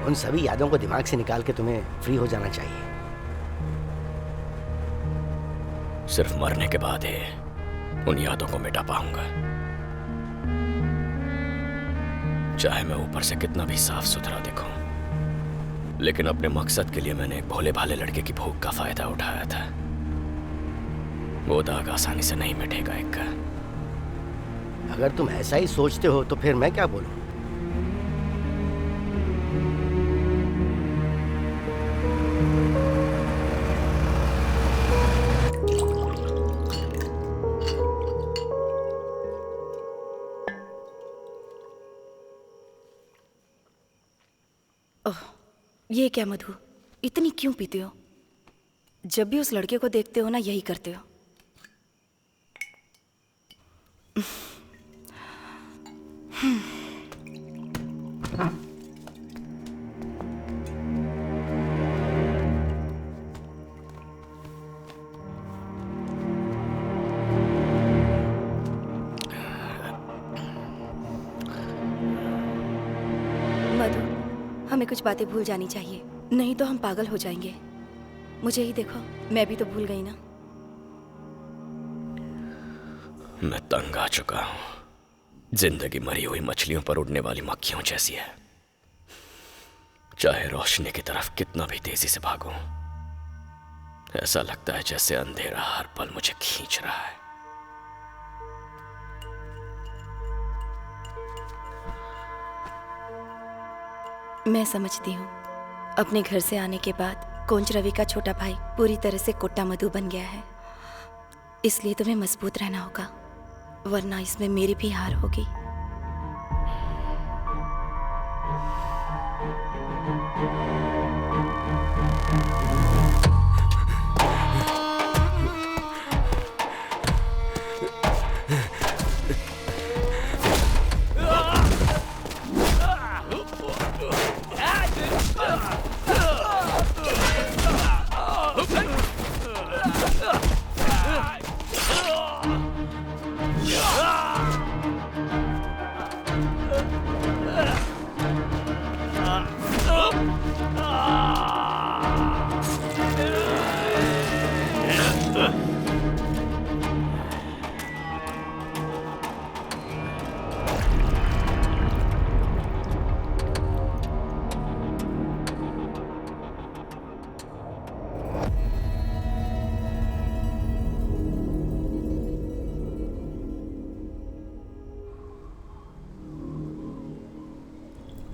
S8: उन सभी यादों को दिमाग से निकाल के तुम्हें फ्री हो जाना चाहिए।
S9: सिर्फ मरने के बाद ही उन यादों को मिटा पाऊंगा। चाहे मैं ऊपर से कितना भी साफ सुथरा दिखूं, लेकिन अपने मकसद के लिए मैंने एक भोले भाले लड़के की भूख का फायदा उठाया था। वो दाग आसानी से नहीं मिटेगा एक का।
S8: अगर तुम ऐसा ही सोचते हो तो फिर मैं क्या बोलूं?
S13: ओह, ये क्या मधु, इतनी क्यों पीते हो? जब भी उस लड़के को देखते हो ना, यही करते हो। मधु, हमें कुछ बातें भूल जानी चाहिए, नहीं तो हम पागल हो जाएंगे। मुझे ही देखो, मैं भी तो भूल गई ना।
S9: मैं तंग आ चुका हूं। जिंदगी मरी हुई मछलियों पर उड़ने वाली मक्खियों जैसी है। चाहे रोशनी की तरफ कितना भी तेजी से भागूं, ऐसा लगता है जैसे अंधेरा हर पल मुझे खींच रहा है।
S13: मैं समझती हूँ, अपने घर से आने के बाद कोंच रवि का छोटा भाई पूरी तरह से कोट्टा मधु बन गया है। इसलिए तुम्हें मजबूत रहना होगा, वरना इसमें मेरी भी हार होगी।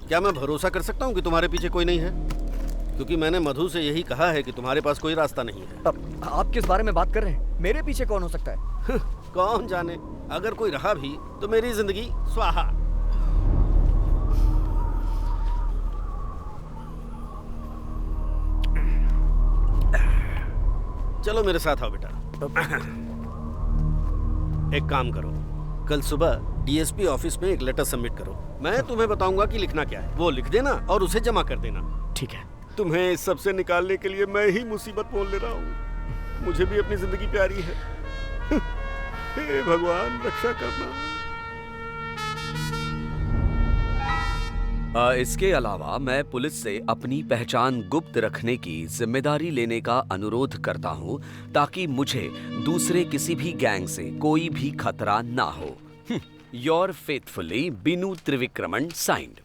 S5: क्या मैं भरोसा कर सकता हूँ कि तुम्हारे पीछे कोई नहीं है? क्योंकि मैंने मधु से यही कहा है कि तुम्हारे पास कोई रास्ता नहीं है।
S3: अब आप किस बारे में बात कर रहे हैं? मेरे पीछे कौन हो सकता है?
S5: कौन जाने, अगर कोई रहा भी तो मेरी जिंदगी स्वाहा। चलो मेरे साथ आओ बेटा। एक काम करो, कल सुबह डीएसपी ऑफिस में एक लेटर सबमिट करो। मैं तुम्हें बताऊंगा कि लिखना क्या है, वो लिख देना और उसे जमा कर देना।
S3: ठीक है।
S5: तुम्हें इस सब से निकालने के लिए मैं ही मुसीबत मोल ले रहा हूँ। मुझे भी अपनी जिंदगी प्यारी है। हे भगवान, रक्षा करना।
S10: इसके अलावा मैं पुलिस से अपनी पहचान गुप्त रखने की जिम्मेदारी लेने का अनुरोध करता हूँ, ताकि मुझे दूसरे किसी भी गैंग से कोई भी खतरा ना हो। योर फेथफुली बिनु त्रिविक्रमन साइंड।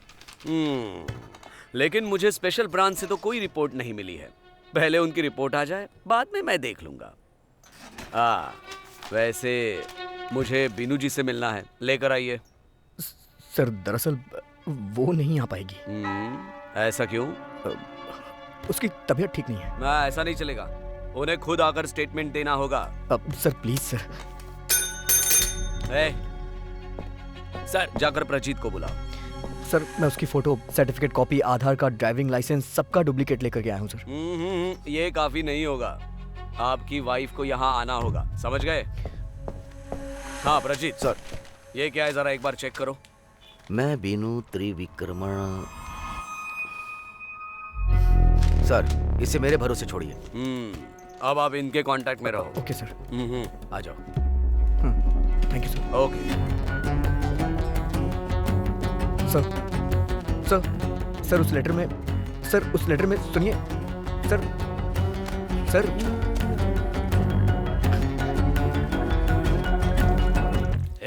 S10: लेकिन मुझे स्पेशल ब्रांच से तो कोई रिपोर्ट नहीं मिली है। पहले उनकी रिपोर्ट आ जाए, बाद में मैं देख लूंगा। वैसे मुझे बिनु जी से मिलना है, लेकर आइए।
S3: सर दरअसल वो नहीं आ पाएगी।
S10: ऐसा क्यों?
S3: उसकी तबीयत ठीक नहीं है।
S10: ऐसा नहीं चलेगा, उन्हें खुद आकर स्टेटमेंट देना होगा।
S3: Sir please sir.
S10: सर जाकर प्रजीत को बुलाओ।
S3: सर मैं उसकी फोटो, सर्टिफिकेट कॉपी, आधार कार्ड, ड्राइविंग लाइसेंस सबका डुप्लीकेट लेकर के आया हूँ सर।
S10: ये काफी नहीं होगा, आपकी वाइफ को यहाँ आना होगा, समझ गए? हाँ प्रजीत
S8: सर।
S10: ये क्या है, जरा एक बार चेक करो।
S8: मैं बिनु त्रिविक्रमण। सर इसे मेरे भरोसे छोड़िए।
S10: अब आप इनके कांटेक्ट में रहो।
S3: Okay sir.
S10: आ जाओ।
S3: Thank you sir.
S10: Okay.
S3: Sir उस लेटर में सुनिए सर।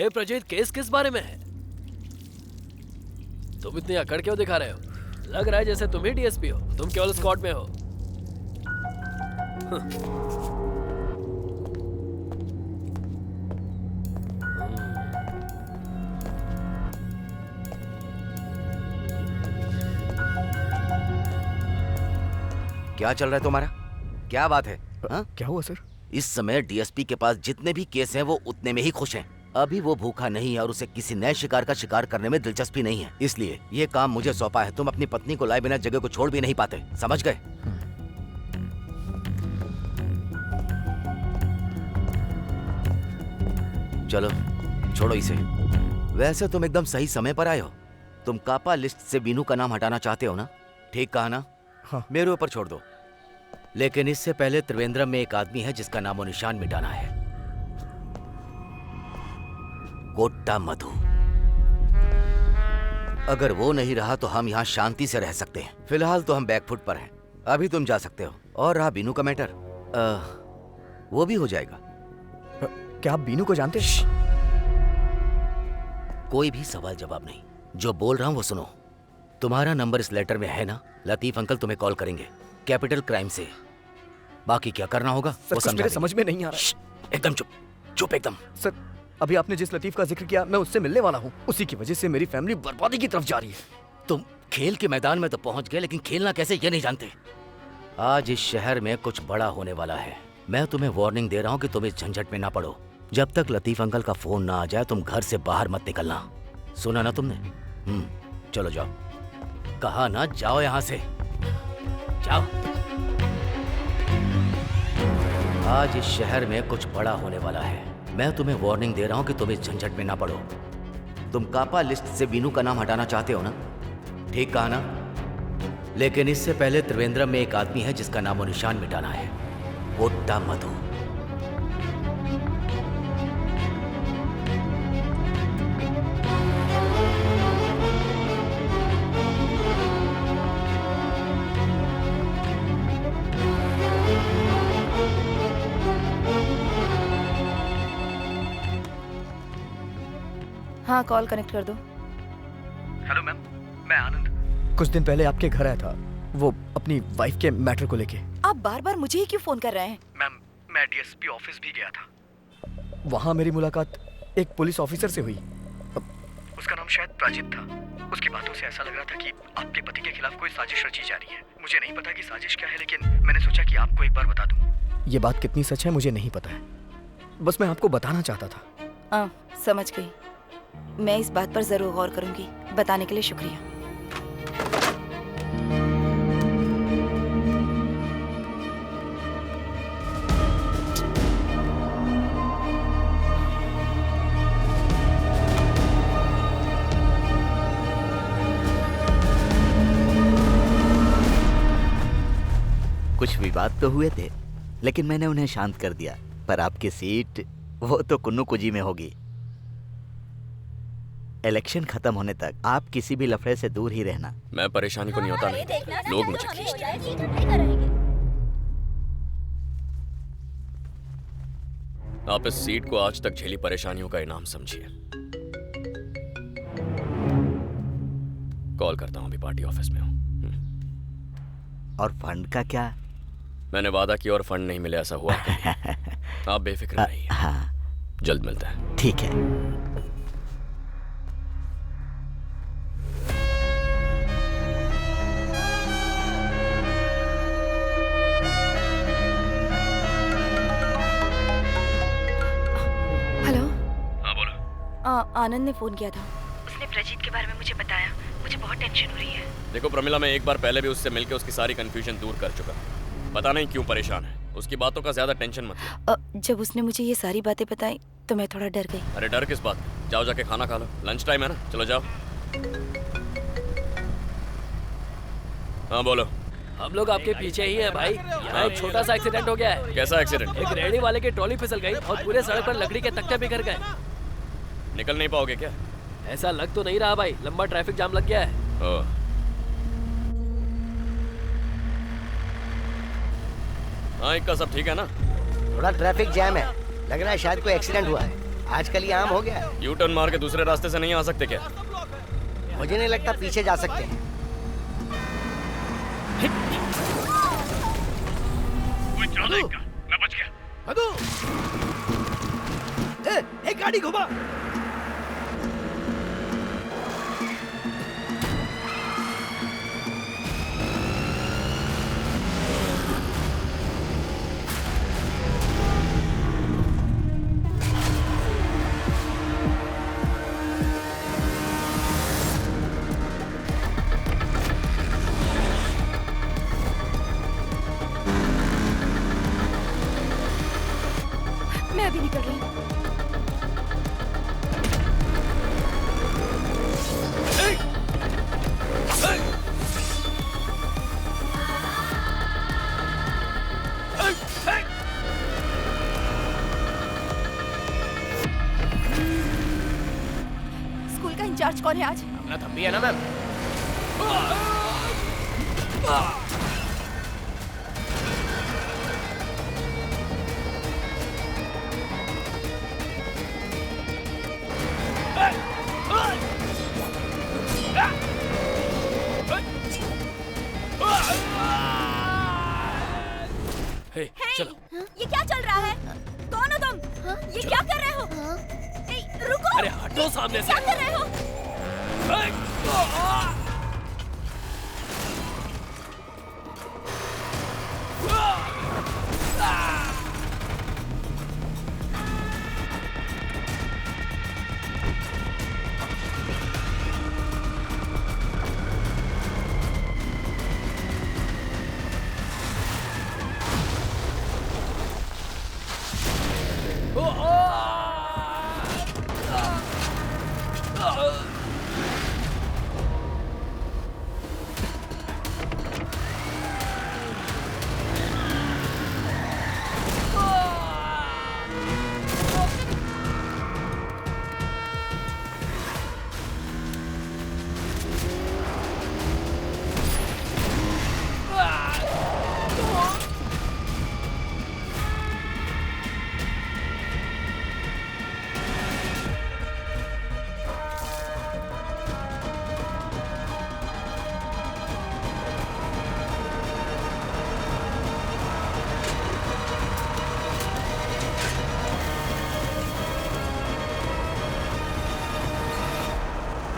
S14: हे प्रजीत, केस किस बारे में है? तुम इतनी अकड़ क्यों दिखा रहे हो? लग रहा है जैसे तुम ही डीएसपी हो, तुम केवल स्क्वाड में हो।
S6: क्या चल रहा है तुम्हारा? क्या बात है? हाँ?
S3: क्या हुआ सर?
S6: इस समय डीएसपी के पास जितने भी केस हैं वो उतने में ही खुश हैं। अभी वो भूखा नहीं है और उसे किसी नए शिकार का शिकार करने में दिलचस्पी नहीं है, इसलिए ये काम मुझे सौंपा है। तुम अपनी पत्नी को लाए बिना जगह को छोड़ भी नहीं पाते, समझ गए? चलो छोड़ो इसे। वैसे तुम एकदम सही समय पर आए हो। तुम कापा लिस्ट से बीनू का नाम हटाना चाहते हो ना? ठीक कहा ना?
S3: हाँ।
S6: मेरे ऊपर छोड़ दो। लेकिन इससे पहले त्रिवेंद्रम में एक आदमी है जिसका नामो निशान मिटाना है। कोट्टा मधु। अगर वो नहीं रहा तो हम यहाँ शांति से रह सकते हैं। फिलहाल तो हम बैकफुट पर हैं। अभी तुम जा सकते हो। और रहा बीनू का मैटर, वो भी हो जाएगा।
S3: क्या आप बीनू को जानते हैं?
S6: कोई भी सवाल जवाब नहीं, जो बोल रहा हूँ वो सुनो। तुम्हारा नंबर इस लेटर में है ना? लतीफ अंकल तुम्हें कॉल करेंगे कैपिटल क्राइम से। बाकी क्या करना होगा वो
S3: मेरे समझ में नहीं आ रहा।
S6: एकदम चुप, चुप एकदम।
S3: सर, अभी आपने जिस लतीफ का जिक्र किया मैं उससे मिलने वाला हूँ। उसी की वजह से मेरी फैमिली बर्बादी की तरफ जा रही है।
S6: तुम खेल के मैदान में तो पहुंच गए, लेकिन खेलना कैसे ये नहीं जानते। आज इस शहर में कुछ बड़ा होने वाला है। मैं तुम्हें वार्निंग दे रहा हूँ कि तुम इस झंझट में ना पड़ो। जब तक लतीफ अंकल का फोन ना आ जाए तुम घर से बाहर मत निकलना। सुना ना तुमने? चलो जाओ। कहा ना, जाओ यहाँ से, जाओ। आज इस शहर में कुछ बड़ा होने वाला है। मैं तुम्हें वार्निंग दे रहा हूँ कि तुम इस झंझट में ना पड़ो। तुम कापा लिस्ट से बीनू का नाम हटाना चाहते हो ना? ठीक कहा ना? लेकिन इससे पहले त्रिवेंद्रम में एक आदमी है जिसका नामो निशान मिटाना है। कोट्टा मधु।
S13: हाँ, कॉल कनेक्ट कर दो।
S3: हेलो मैम, मैं आनंद। कुछ दिन पहले आपके घर आया था, वो अपनी वाइफ के मैटर को लेके।
S13: आप बार बार मुझे ही क्यों फोन कर रहे हैं?
S3: मैम, मैं डीएसपी ऑफिस भी गया था। वहाँ मेरी मुलाकात एक पुलिस ऑफिसर से हुई। उसका नाम शायद प्राजित था। उसकी बातों से ऐसा लग रहा था कि आपके पति के खिलाफ कोई साजिश रची जा रही है। मुझे नहीं पता कि साजिश क्या है, लेकिन मैंने सोचा कि आपको एक बार बता दूं। ये बात कितनी सच है मुझे नहीं पता है, बस मैं आपको बताना चाहता था।
S13: समझ गई। मैं इस बात पर जरूर गौर करूंगी। बताने के लिए शुक्रिया।
S11: कुछ विवाद तो हुए थे, लेकिन मैंने उन्हें शांत कर दिया। पर आपकी सीट वो तो कुन्नू कुजी में होगी। इलेक्शन खत्म होने तक आप किसी भी लफड़े से दूर ही रहना।
S9: मैं परेशानी को नहीं होता नहीं, लोग मुझे खींचते हैं। आप इस सीट को आज तक झेली परेशानियों का इनाम समझिए। कॉल करता हूँ, अभी पार्टी ऑफिस में हूँ।
S11: और फंड का क्या?
S9: मैंने वादा किया और फंड नहीं मिले, ऐसा हुआ। आप बेफिक्र रहिए।
S11: हाँ,
S9: जल्द मिलते हैं।
S11: ठीक है।
S13: आनंद ने फोन किया था। उसने प्रजीत के बारे में मुझे बताया। मुझे बहुत टेंशन हो रही है।
S9: देखो प्रमिला, मैं एक बार पहले भी उससे मिलकर उसकी सारी कंफ्यूजन दूर कर चुका। पता नहीं क्यों परेशान है। उसकी बातों का ज्यादा टेंशन मत लो।
S13: जब उसने मुझे ये सारी बातें बताई तो मैं थोड़ा डर गई।
S9: अरे डर किस बात? जाओ जाके खाना खा लो, लंच टाइम है ना, चलो जाओ। हाँ बोलो।
S14: हम लोग आपके पीछे ही हैं भाई। यहाँ एक छोटा सा एक्सीडेंट हो गया है।
S9: कैसा एक्सीडेंट?
S14: एक रेहड़ी वाले की ट्रॉली फिसल गई और पूरे सड़क पर लकड़ी के तख्ते बिखर गए।
S9: निकल नहीं पाओगे क्या?
S14: ऐसा लग तो नहीं रहा भाई, लंबा ट्रैफिक जाम लग गया है।
S9: हाँ, इक्का सब ठीक है ना?
S8: थोड़ा ट्रैफिक जैम है, लग रहा है शायद कोई एक्सीडेंट हुआ है। आजकल ये आम हो गया है।
S9: यू टर्न मार के दूसरे रास्ते से नहीं आ सकते क्या?
S8: मुझे नहीं लगता पीछे जा सकते हैं।
S10: मैं बच गया।
S8: मधु, एक गाड़ी घुमा।
S4: मैं अभी निकल रही हूँ। स्कूल का इंचार्ज कौन है आज?
S7: अपना थप्पी है ना मैम।
S14: हे, चलो।
S2: ये क्या चल रहा है? कौन हो तुम? ये क्या कर रहे हो? रुको!
S14: अरे हटो सामने से।
S2: क्या कर रहे हो?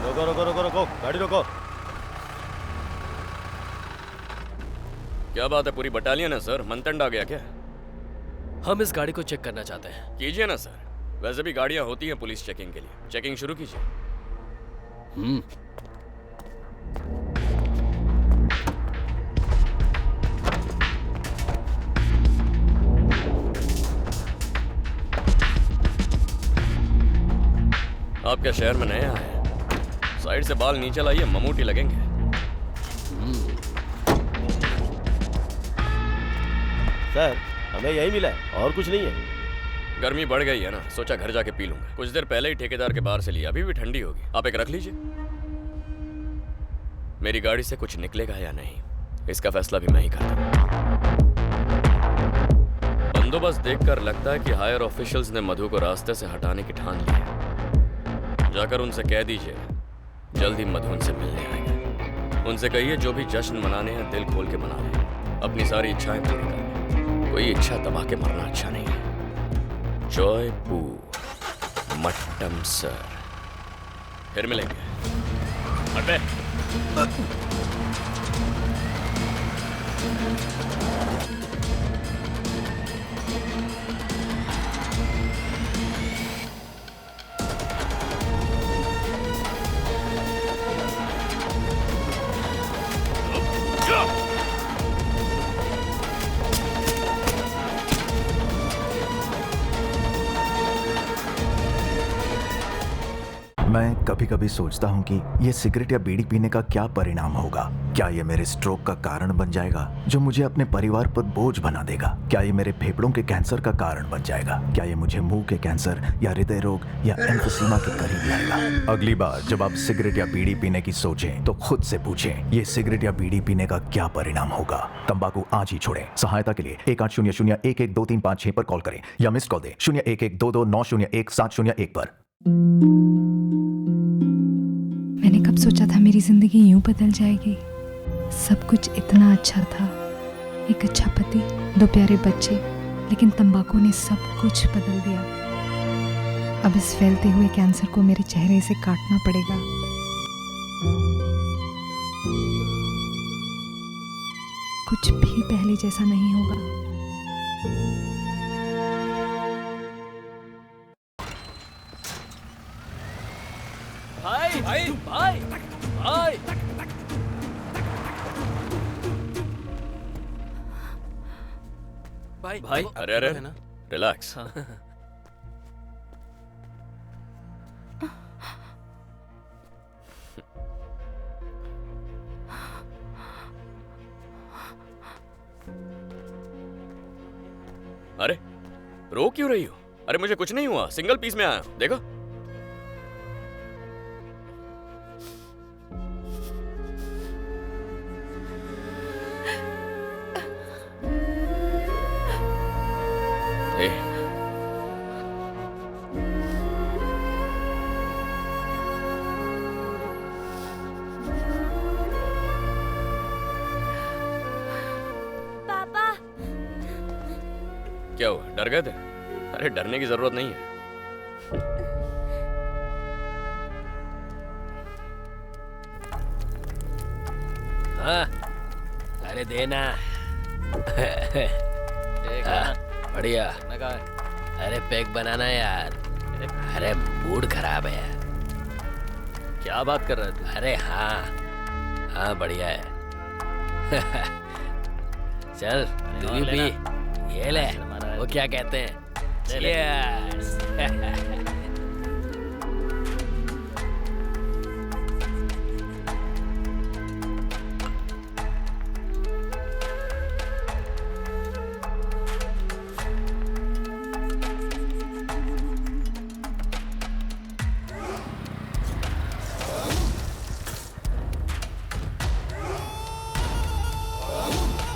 S7: रोको रोको रोको रोको, गाड़ी रोको।
S9: क्या बात है, पूरी बटालियन है सर। मंतंड आ गया क्या?
S14: हम इस गाड़ी को चेक करना चाहते हैं।
S9: कीजिए ना सर, वैसे भी गाड़ियां होती हैं पुलिस चेकिंग के लिए। चेकिंग शुरू कीजिए। आप क्या शहर में नए आए हैं? साइड से बाल नीचे लाइए, ममूटी लगेंगे।
S7: सर, हमें यही मिला है और कुछ नहीं है।
S9: गर्मी बढ़ गई है ना, सोचा घर जाके पी लूंगा। कुछ देर पहले ही ठेकेदार के बाहर से लिया, अभी भी ठंडी होगी। आप एक रख लीजिए। मेरी गाड़ी से कुछ निकलेगा या नहीं, इसका फैसला भी मैं ही करता हूं। बंदोबस्त देखकर लगता है कि हायर ऑफिशियल्स ने मधु को रास्ते से हटाने की ठान ली है। जाकर उनसे कह दीजिए जल्दी मधु उनसे मिलने आएगा। उनसे कहिए जो भी जश्न मनाने हैं दिल खोल के मना लें, अपनी सारी इच्छाएं पूरी करें। कोई इच्छा दबा के मरना अच्छा नहीं है। जॉय पू मट्टम सर, फिर मिलेंगे। हट बे।
S15: मैं कभी कभी सोचता हूँ कि ये सिगरेट या बीड़ी पीने का क्या परिणाम होगा। क्या ये मेरे स्ट्रोक का कारण बन जाएगा जो मुझे अपने परिवार पर बोझ बना देगा? क्या ये मेरे फेफड़ों के कैंसर का कारण बन जाएगा? क्या ये मुझे मुंह के कैंसर या हृदय रोग या एम्फीसीमा के करीब लाएगा? अगली बार जब आप सिगरेट या बीड़ी पीने की सोचें तो खुद से पूछें, ये सिगरेट या बीड़ी पीने का क्या परिणाम होगा? तंबाकू आज ही छोड़ें। सहायता के लिए 1800-112356 पर कॉल करें या मिस कॉल दें 01122901-701 पर।
S16: मैंने कब सोचा था मेरी जिंदगी यूं बदल जाएगी। सब कुछ इतना अच्छा था, एक अच्छा पति, 2 प्यारे बच्चे, लेकिन तंबाकू ने सब कुछ बदल दिया। अब इस फैलते हुए कैंसर को मेरे चेहरे से काटना पड़ेगा। कुछ भी पहले जैसा नहीं होगा।
S14: भाई भाई भाई भाई
S1: भाई भाई
S9: अरे अरे रिलैक्स। अरे रो क्यों रही हो? अरे मुझे कुछ नहीं हुआ, सिंगल पीस में आया हूं, देखो।
S2: पापा,
S9: क्या हुआ, डर गए थे? अरे डरने की जरूरत नहीं है।
S14: हाँ, अरे देना। बढ़िया। अरे पैक बनाना यार। अरे मूड खराब है यार।
S1: क्या बात कर रहा है तू?
S14: अरे हाँ हाँ बढ़िया है। चल तू भी पी। ये ले, वो क्या कहते हैं? Cheers।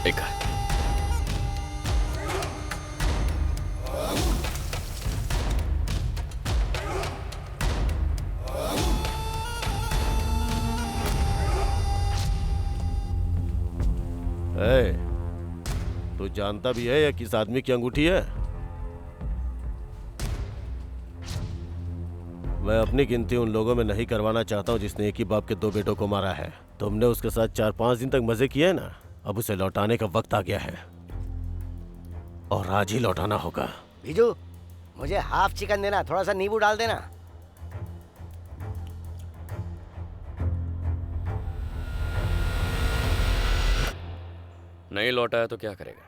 S9: एक
S7: तू जानता भी है या किस आदमी की अंगूठी है? मैं अपनी गिनती उन लोगों में नहीं करवाना चाहता हूं जिसने एक ही बाप के 2 बेटों को मारा है। तुमने उसके साथ 4-5 दिन तक मजे किए ना, अब उसे लौटाने का वक्त आ गया है और आज ही लौटाना होगा।
S8: बीजू, मुझे हाफ चिकन देना, थोड़ा सा नींबू डाल देना।
S9: नहीं लौटा है तो क्या करेगा?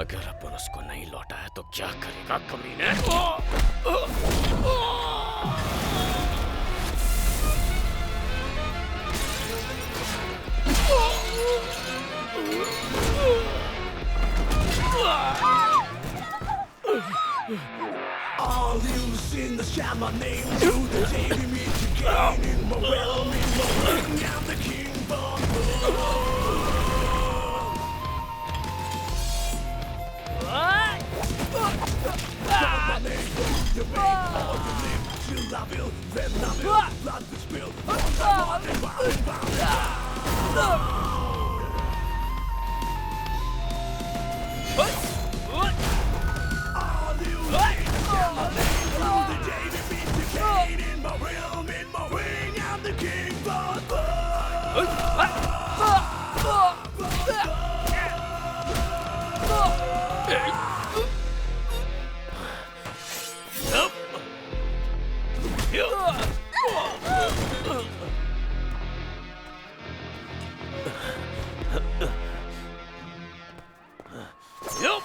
S9: अगर अपन उसको नहीं लौटा है तो क्या करेगा कमीने?
S17: All you seen the shout my name to the Davy meet again in my realm, in my ring. I'm the king born. Shout my name to the beat, all you live, till I will, then I will, blood to spill, Yup!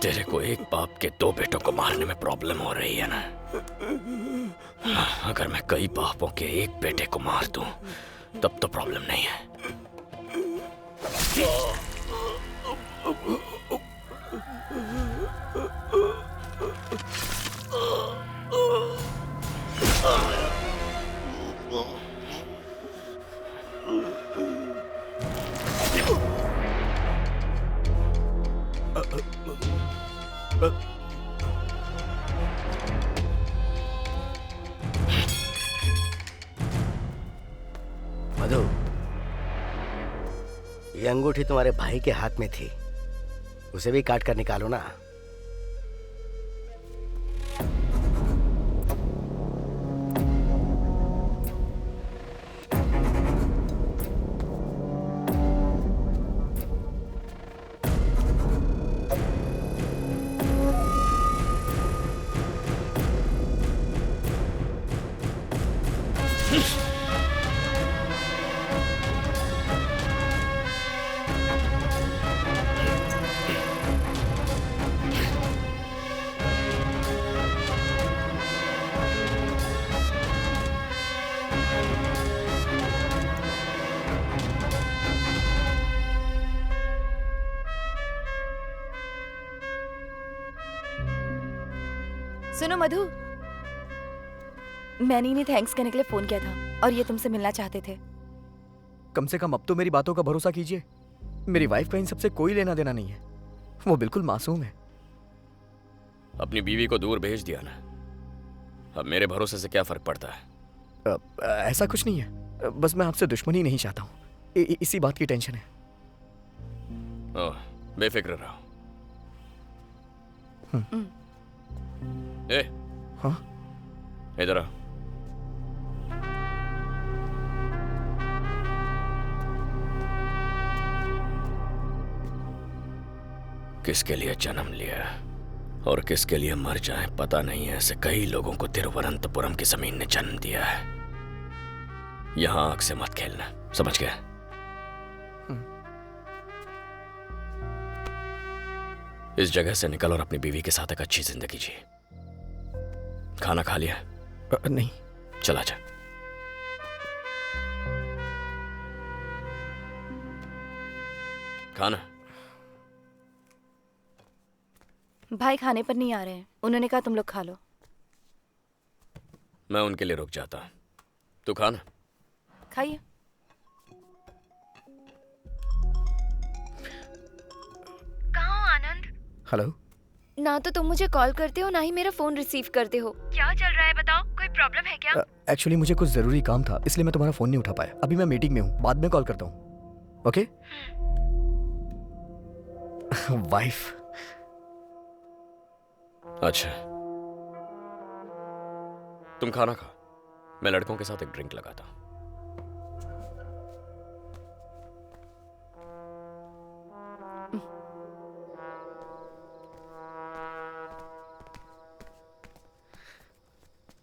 S9: तेरे को एक बाप के 2 बेटों को मारने में problem हो रही है ना? अगर मैं कई बापों के एक बेटे को मार दूं, तब तो प्रॉब्लम नहीं है।
S8: मधु, ये अंगूठी तुम्हारे भाई के हाथ में थी, उसे भी काट कर निकालो ना।
S13: सुनो मधु, मैंने इन्हें थैंक्स करने के लिए फोन किया था और ये तुमसे मिलना चाहते थे।
S3: कम से कम अब तो मेरी बातों का भरोसा कीजिए। मेरी वाइफ का इन सबसे कोई लेना देना नहीं है, वो बिल्कुल मासूम है।
S9: अपनी बीवी को दूर भेज दिया ना, अब मेरे भरोसे से क्या फर्क पड़ता है?
S3: ऐसा कुछ नहीं है, बस मैं आपसे दुश्मनी नहीं चाहता हूँ, इसी बात की टेंशन है।
S9: ओह, बेफिक्र रहो। ए,
S3: हाँ?
S9: इधर आ। किसके लिए जन्म लिया और किसके लिए मर जाए पता नहीं है, ऐसे कई लोगों को तिरुवनंतपुरम की जमीन ने जन्म दिया है। यहां आंख से मत खेलना, समझ गया? इस जगह से निकल और अपनी बीवी के साथ एक अच्छी जिंदगी जी। खाना खा लिया?
S3: नहीं।
S9: चला जा। खाना?
S13: भाई खाने पर नहीं आ रहे हैं, उन्होंने कहा तुम लोग खा लो।
S9: मैं उनके लिए रुक जाता। तू खाना?
S13: खाइए।
S4: कहाँ हो आनंद?
S3: हेलो।
S4: ना तो तुम मुझे कॉल करते हो, ना ही मेरा फोन रिसीव करते हो। क्या चल रहा है बताओ, कोई प्रॉब्लम है क्या?
S3: एक्चुअली मुझे कुछ जरूरी काम था, इसलिए मैं तुम्हारा फोन नहीं उठा पाया। अभी मैं मीटिंग में हूँ, बाद में कॉल करता हूँ। ओके? वाइफ।
S9: अच्छा, तुम खाना खा, मैं लड़कों के साथ एक ड्रिंक लगाता हूं।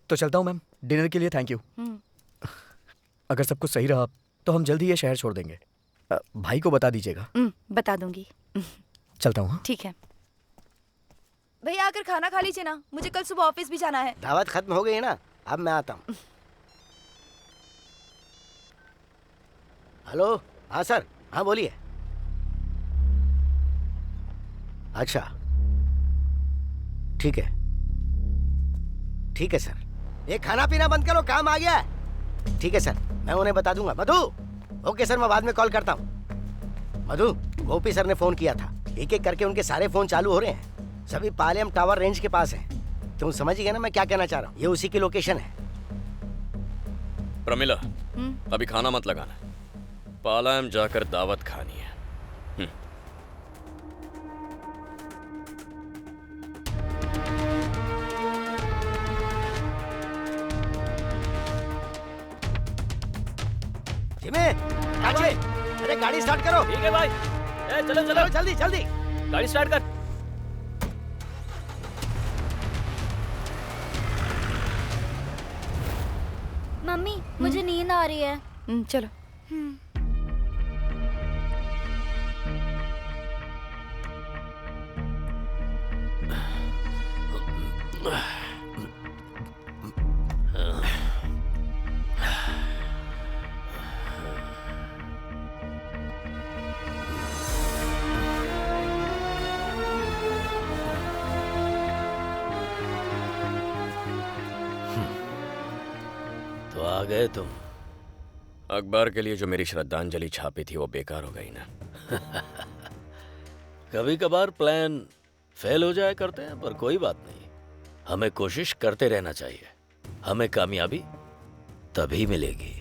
S3: तो चलता हूं मैम, डिनर के लिए थैंक यू। अगर सब कुछ सही रहा तो हम जल्दी ये शहर छोड़ देंगे। भाई को बता दीजिएगा।
S13: बता दूंगी।
S3: चलता हूँ।
S13: ठीक है भैया, आकर खाना खा लीजिए ना, मुझे कल सुबह ऑफिस भी जाना है।
S8: दावत खत्म हो गई है ना, अब मैं आता हूँ। हेलो, हाँ सर, हाँ बोलिए। अच्छा, ठीक है, ठीक है सर। ये खाना पीना बंद करो, काम आ गया है। ठीक है सर, मैं उन्हें बता दूंगा। मधु, ओके सर, मैं बाद में कॉल करता हूँ। मधु, गोपी सर ने फोन किया था, एक एक करके उनके सारे फोन चालू हो रहे हैं, सभी पालेम टावर रेंज के पास हैं। तुम समझ गए ना मैं क्या कहना चाह रहा हूँ? ये उसी की लोकेशन है।
S9: प्रमिला, अभी खाना मत लगाना, पालायम जाकर दावत खानी है।
S8: जिमे, काचे, अरे गाड़ी स्टार्ट करो।
S1: ठीक है भाई। ए, चलो चलो
S8: जल्दी जल्दी
S1: गाड़ी स्टार्ट कर।
S2: मम्मी, मुझे नींद आ रही है।
S13: चलो।
S14: तो आ गए तुम।
S9: अखबार के लिए जो मेरी श्रद्धांजलि छापी थी वो बेकार हो गई ना।
S14: कभी कभार प्लान फेल हो जाया करते हैं, पर कोई बात नहीं, हमें कोशिश करते रहना चाहिए। हमें कामयाबी तभी मिलेगी।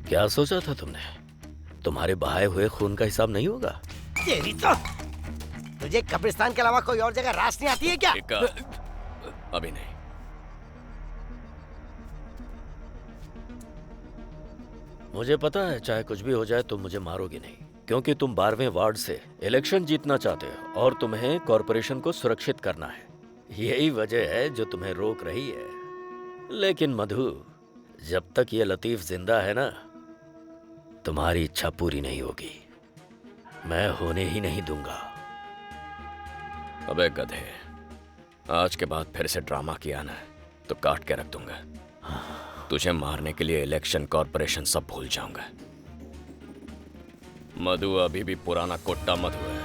S14: क्या सोचा था तुमने? तुम्हारे बहाए हुए खून का हिसाब नहीं होगा?
S8: तेरी तो तुझे कब्रिस्तान के अलावा कोई और जगह रास नहीं आती है क्या?
S9: अभी नहीं।
S14: मुझे पता है चाहे कुछ भी हो जाए तुम मुझे मारोगे नहीं, क्योंकि तुम 12वें वार्ड से इलेक्शन जीतना चाहते हो और तुम्हें कॉरपोरेशन को सुरक्षित करना है। यही वजह है जो तुम्हें रोक रही है। लेकिन मधु, जब तक ये लतीफ जिंदा है ना, तुम्हारी इच्छा पूरी नहीं होगी। मैं होने ही नहीं दूंगा।
S9: अबे गधे, आज के बाद फिर से ड्रामा किया ना तो काट के रख दूंगा। तुझे मारने के लिए इलेक्शन कॉर्पोरेशन सब भूल जाऊंगा। मधु अभी भी पुराना कोट्टा मधु है।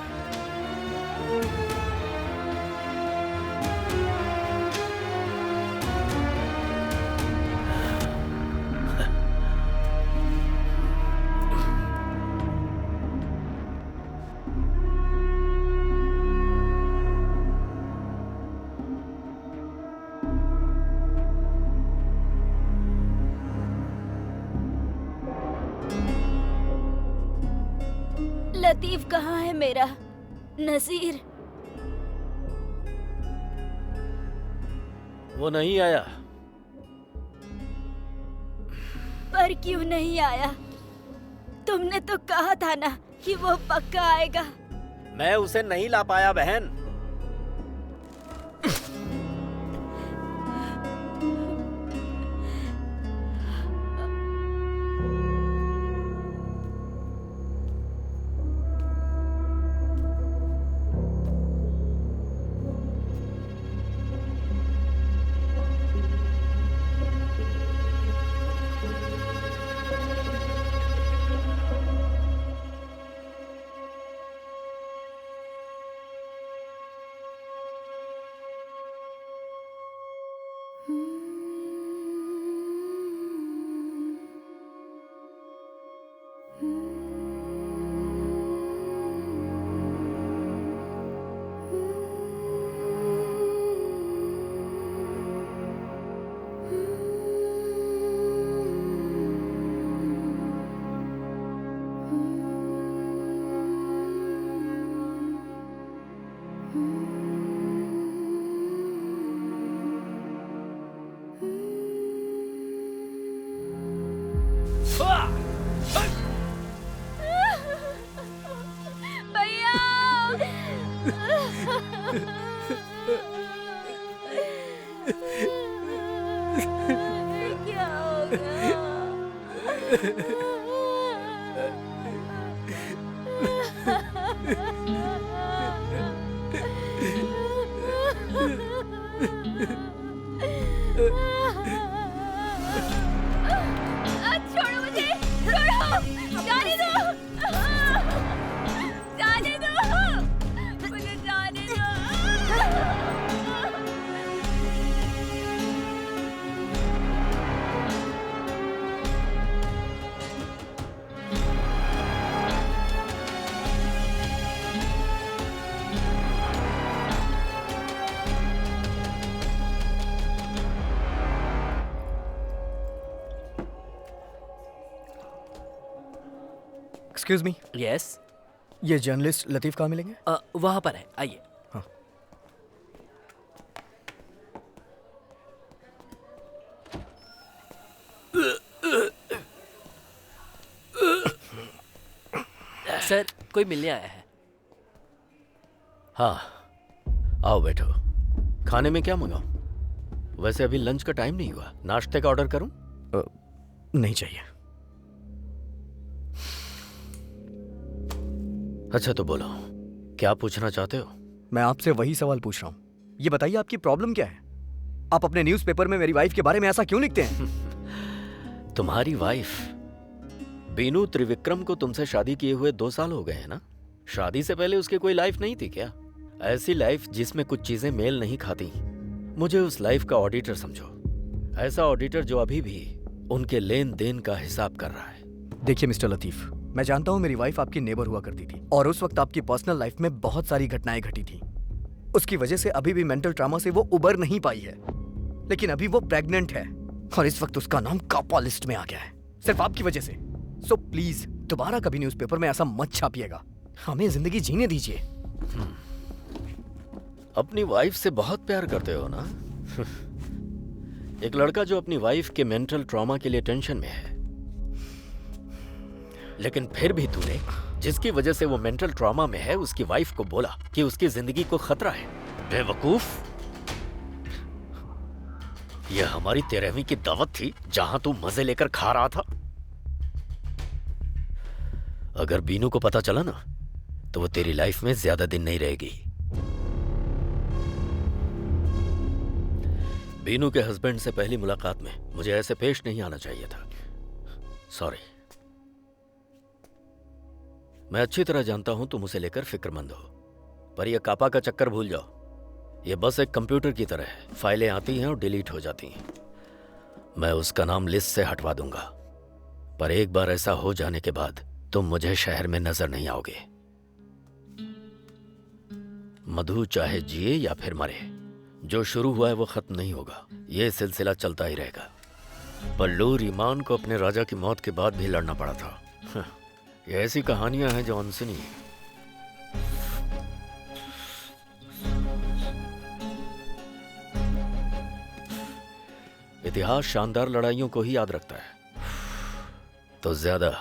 S2: लतीफ कहाँ है मेरा? नसीर
S14: वो नहीं आया।
S2: पर क्यों नहीं आया? तुमने तो कहा था ना कि वो पक्का आएगा।
S14: मैं उसे नहीं ला पाया बहन।
S2: क्या छोड़ो मुझे, छोड़ो, जाने दो, जाने दो, मुझे जाने दो।
S3: Excuse me.
S18: यस।
S3: ये जर्नलिस्ट लतीफ कहाँ मिलेंगे?
S18: वहाँ पर है, आइए।
S3: हाँ।
S18: सर, कोई मिलने आया है।
S14: हाँ, आओ बैठो। खाने में क्या मंगाऊं? वैसे अभी लंच का टाइम नहीं हुआ। नाश्ते का ऑर्डर करूं?
S3: नहीं चाहिए।
S14: अच्छा तो बोलो, क्या पूछना चाहते हो?
S3: मैं आपसे वही सवाल पूछ रहा हूँ। ये बताइए आपकी प्रॉब्लम क्या है? आप अपने न्यूज़पेपर में मेरी वाइफ के बारे में ऐसा क्यों लिखते हैं?
S14: तुम्हारी वाइफ बीनू त्रिविक्रम को तुमसे शादी किए हुए 2 साल हो गए हैं ना? शादी से पहले उसकी कोई लाइफ नहीं थी क्या? ऐसी लाइफ जिसमें कुछ चीजें मेल नहीं खाती, मुझे उस लाइफ का ऑडिटर समझो। ऐसा ऑडिटर जो अभी भी उनके लेन देन का हिसाब कर रहा है।
S3: देखिए मिस्टर लतीफ, मैं जानता हूँ मेरी वाइफ आपकी नेबर हुआ करती थी और उस वक्त आपकी पर्सनल लाइफ में बहुत सारी घटनाएं घटी थी। उसकी वजह से अभी भी मेंटल ट्रॉमा से वो उबर नहीं पाई है, लेकिन अभी वो प्रेग्नेंट है और इस वक्त उसका नाम कापा लिस्ट में आ गया है, सिर्फ आपकी वजह से। सो प्लीज दोबारा कभी न्यूज़पेपर में ऐसा मत छापिएगा, हमें जिंदगी जीने दीजिए।
S14: अपनी वाइफ से बहुत प्यार करते हो ना? एक लड़का जो अपनी वाइफ के मेंटल ट्रॉमा के लिए टेंशन में है, लेकिन फिर भी तूने जिसकी वजह से वो मेंटल ट्रॉमा में है उसकी वाइफ को बोला कि उसकी जिंदगी को खतरा है। बेवकूफ, यह हमारी 13वीं की दावत थी जहां तू मजे लेकर खा रहा था। अगर बीनू को पता चला ना तो वो तेरी लाइफ में ज्यादा दिन नहीं रहेगी। बीनू के हस्बैंड से पहली मुलाकात में मुझे ऐसे पेश नहीं आना चाहिए था। सॉरी। मैं अच्छी तरह जानता हूं तुम उसे लेकर फिक्रमंद हो, पर यह कापा का चक्कर भूल जाओ। यह बस एक कंप्यूटर की तरह है, फाइलें आती हैं और डिलीट हो जाती हैं। मैं उसका नाम लिस्ट से हटवा दूंगा, पर एक बार ऐसा हो जाने के बाद तुम मुझे शहर में नजर नहीं आओगे। मधु चाहे जिए या फिर मरे, जो शुरू हुआ है वो खत्म नहीं होगा। यह सिलसिला चलता ही रहेगा। पल्लू रीमान को अपने राजा की मौत के बाद भी लड़ना पड़ा था। ये ऐसी कहानियां हैं जो अनसुनी है। इतिहास शानदार लड़ाइयों को ही याद रखता है। तो ज्यादा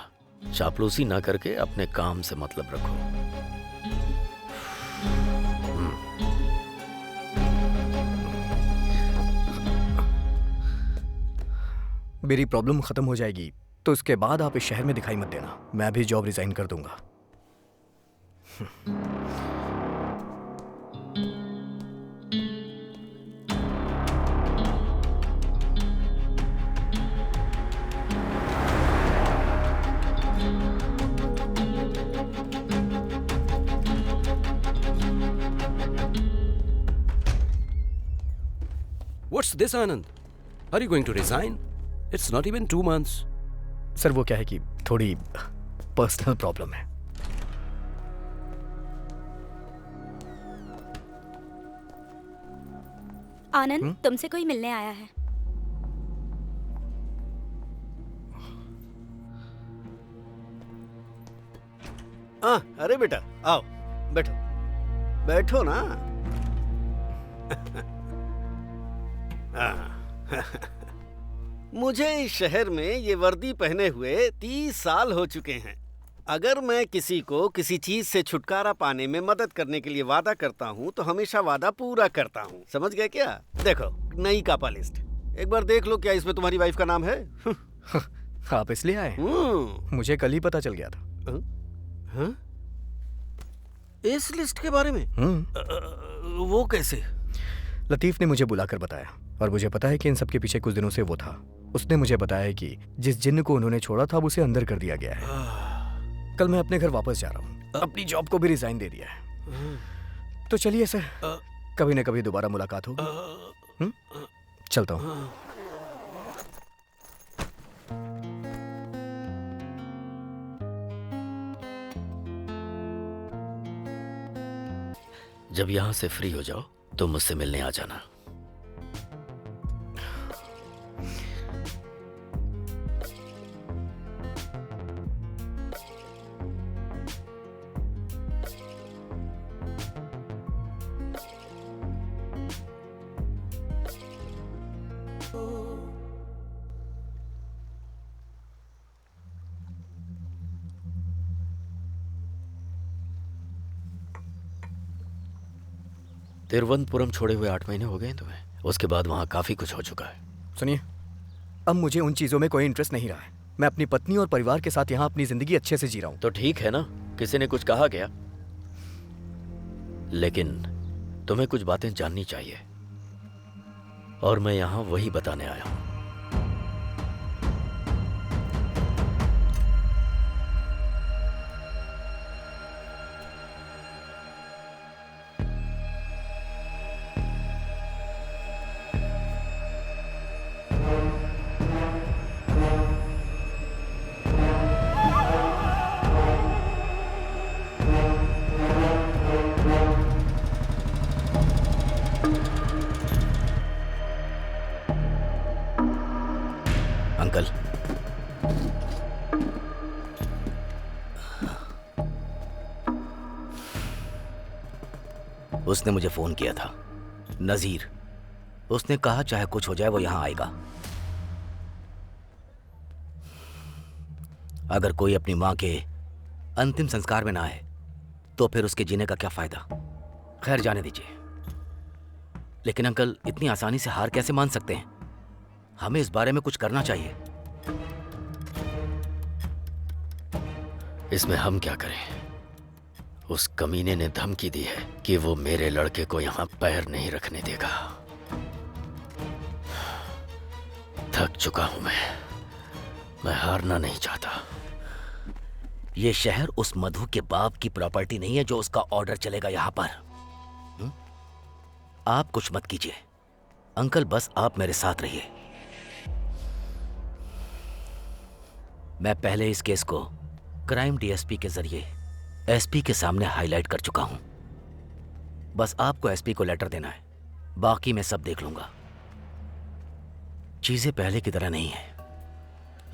S14: चापलूसी ना करके अपने काम से मतलब रखो।
S3: मेरी प्रॉब्लम खत्म हो जाएगी तो उसके बाद आप इस शहर में दिखाई मत देना। मैं भी जॉब रिजाइन कर दूंगा।
S10: What's this, Anand? Are you going to resign? It's not even 2 months.
S3: Sir वो क्या है कि थोड़ी पर्सनल प्रॉब्लम है।
S2: आनंद, तुमसे कोई मिलने आया है।
S5: अरे बेटा आओ, बैठो बैठो ना। मुझे इस शहर में ये वर्दी पहने हुए 30 साल हो चुके हैं। अगर मैं किसी को किसी चीज से छुटकारा पाने में मदद करने के लिए वादा करता हूँ तो हमेशा वादा पूरा करता हूँ। समझ गए क्या? देखो नई कापा लिस्ट, एक बार देख लो क्या इसमें तुम्हारी वाइफ का नाम है?
S3: आप इसलिए आए? मुझे कल ही पता चल गया था।
S5: हाँ? इस लिस्ट के बारे में? वो कैसे?
S3: लतीफ ने मुझे बुलाकर बताया और मुझे पता है कि इन सब के पीछे कुछ दिनों से वो था। उसने मुझे बताया कि जिस जिन्न को उन्होंने छोड़ा था उसे अंदर कर दिया गया है। कल मैं अपने घर वापस जा रहा हूँ, अपनी जॉब को भी रिजाइन दे दिया है। तो चलिए सर, कभी न कभी दोबारा मुलाकात होगी। चलता हूँ।
S14: जब यहाँ से फ्री हो जाओ तो मुझसे मिलने आ जाना। तिरुवनंतपुरम छोड़े हुए 8 महीने हो गए तुम्हें। उसके बाद वहाँ काफी कुछ हो चुका है।
S3: सुनिए, अब मुझे उन चीजों में कोई इंटरेस्ट नहीं रहा है। मैं अपनी पत्नी और परिवार के साथ यहाँ अपनी जिंदगी अच्छे से जी रहा हूँ।
S14: तो ठीक है ना, किसी ने कुछ कहा क्या? लेकिन तुम्हें कुछ बातें जाननी चाहिए और मैं यहां वही बताने आया हूं। अंकल, उसने मुझे फोन किया था, नजीर। उसने कहा चाहे कुछ हो जाए वो यहां आएगा। अगर कोई अपनी मां के अंतिम संस्कार में ना आए तो फिर उसके जीने का क्या फायदा। खैर जाने दीजिए। लेकिन अंकल, इतनी आसानी से हार कैसे मान सकते हैं? हमें इस बारे में कुछ करना चाहिए। इसमें हम क्या करें? उस कमीने ने धमकी दी है कि वो मेरे लड़के को यहां पैर नहीं रखने देगा। थक चुका हूं मैं हारना नहीं चाहता। ये शहर उस मधु के बाप की प्रॉपर्टी नहीं है जो उसका ऑर्डर चलेगा यहां पर। आप कुछ मत कीजिए अंकल, बस आप मेरे साथ रहिए। मैं पहले इस केस को क्राइम डीएसपी के जरिए एसपी के सामने हाईलाइट कर चुका हूं। बस आपको एसपी को लेटर देना है, बाकी मैं सब देख लूंगा। चीजें पहले की तरह नहीं है।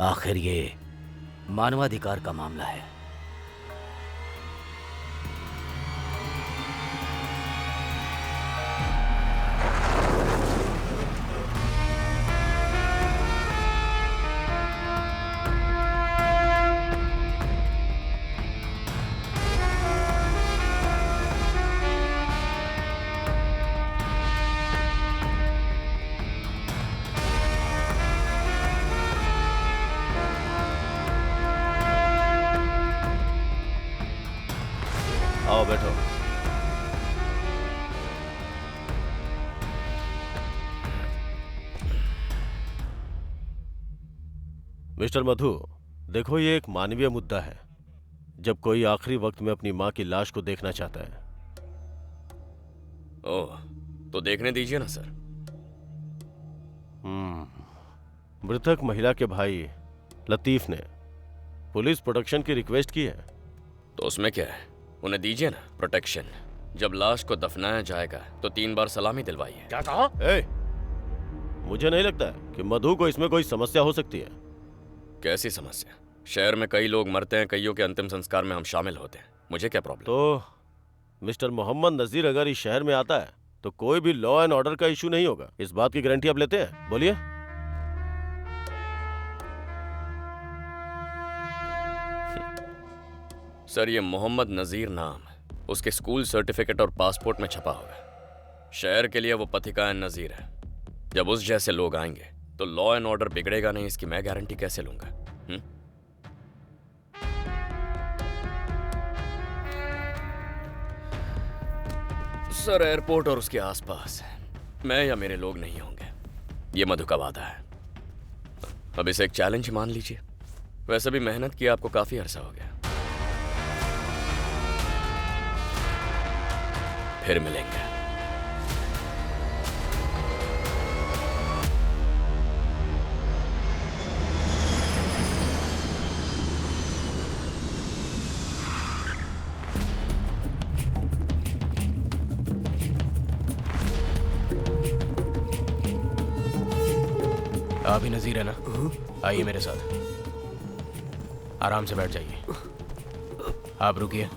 S14: आखिर ये मानवाधिकार का मामला है।
S7: आओ बैठो। मिस्टर मधु, देखो ये एक मानवीय मुद्दा है। जब कोई आखिरी वक्त में अपनी मां की लाश को देखना चाहता है।
S9: ओह, तो देखने दीजिए ना सर।
S7: मृतक महिला के भाई लतीफ ने पुलिस प्रोटेक्शन की रिक्वेस्ट की है।
S9: तो उसमें क्या है, उन्हें दीजिए ना प्रोटेक्शन। जब लाश को दफनाया जाएगा तो 3 बार सलामी दिलवाइए।
S7: क्या कहा? मुझे नहीं लगता कि मधु को इसमें कोई समस्या हो सकती है।
S9: कैसी समस्या? शहर में कई लोग मरते हैं, कईयों के अंतिम संस्कार में हम शामिल होते हैं। मुझे क्या प्रॉब्लम?
S7: तो मिस्टर मोहम्मद नजीर अगर इस शहर में आता है तो कोई भी लॉ एंड ऑर्डर का इशू नहीं होगा। इस बात की गारंटी आप लेते हैं? बोलिए।
S9: सर, ये मोहम्मद नजीर नाम उसके स्कूल सर्टिफिकेट और पासपोर्ट में छपा होगा। शहर के लिए वो पथिका नजीर है। जब उस जैसे लोग आएंगे तो लॉ एंड ऑर्डर बिगड़ेगा नहीं, इसकी मैं गारंटी कैसे लूंगा? सर, एयरपोर्ट और उसके आसपास मैं या मेरे लोग नहीं होंगे, ये मधु का वादा है। अब इसे एक चैलेंज मान लीजिए। वैसे भी मेहनत की आपको काफी अरसा हो गया। फिर मिलेंगे।
S19: आप ही नजीर है ना? आइए मेरे साथ। आराम से बैठ जाइए। आप रुकिए,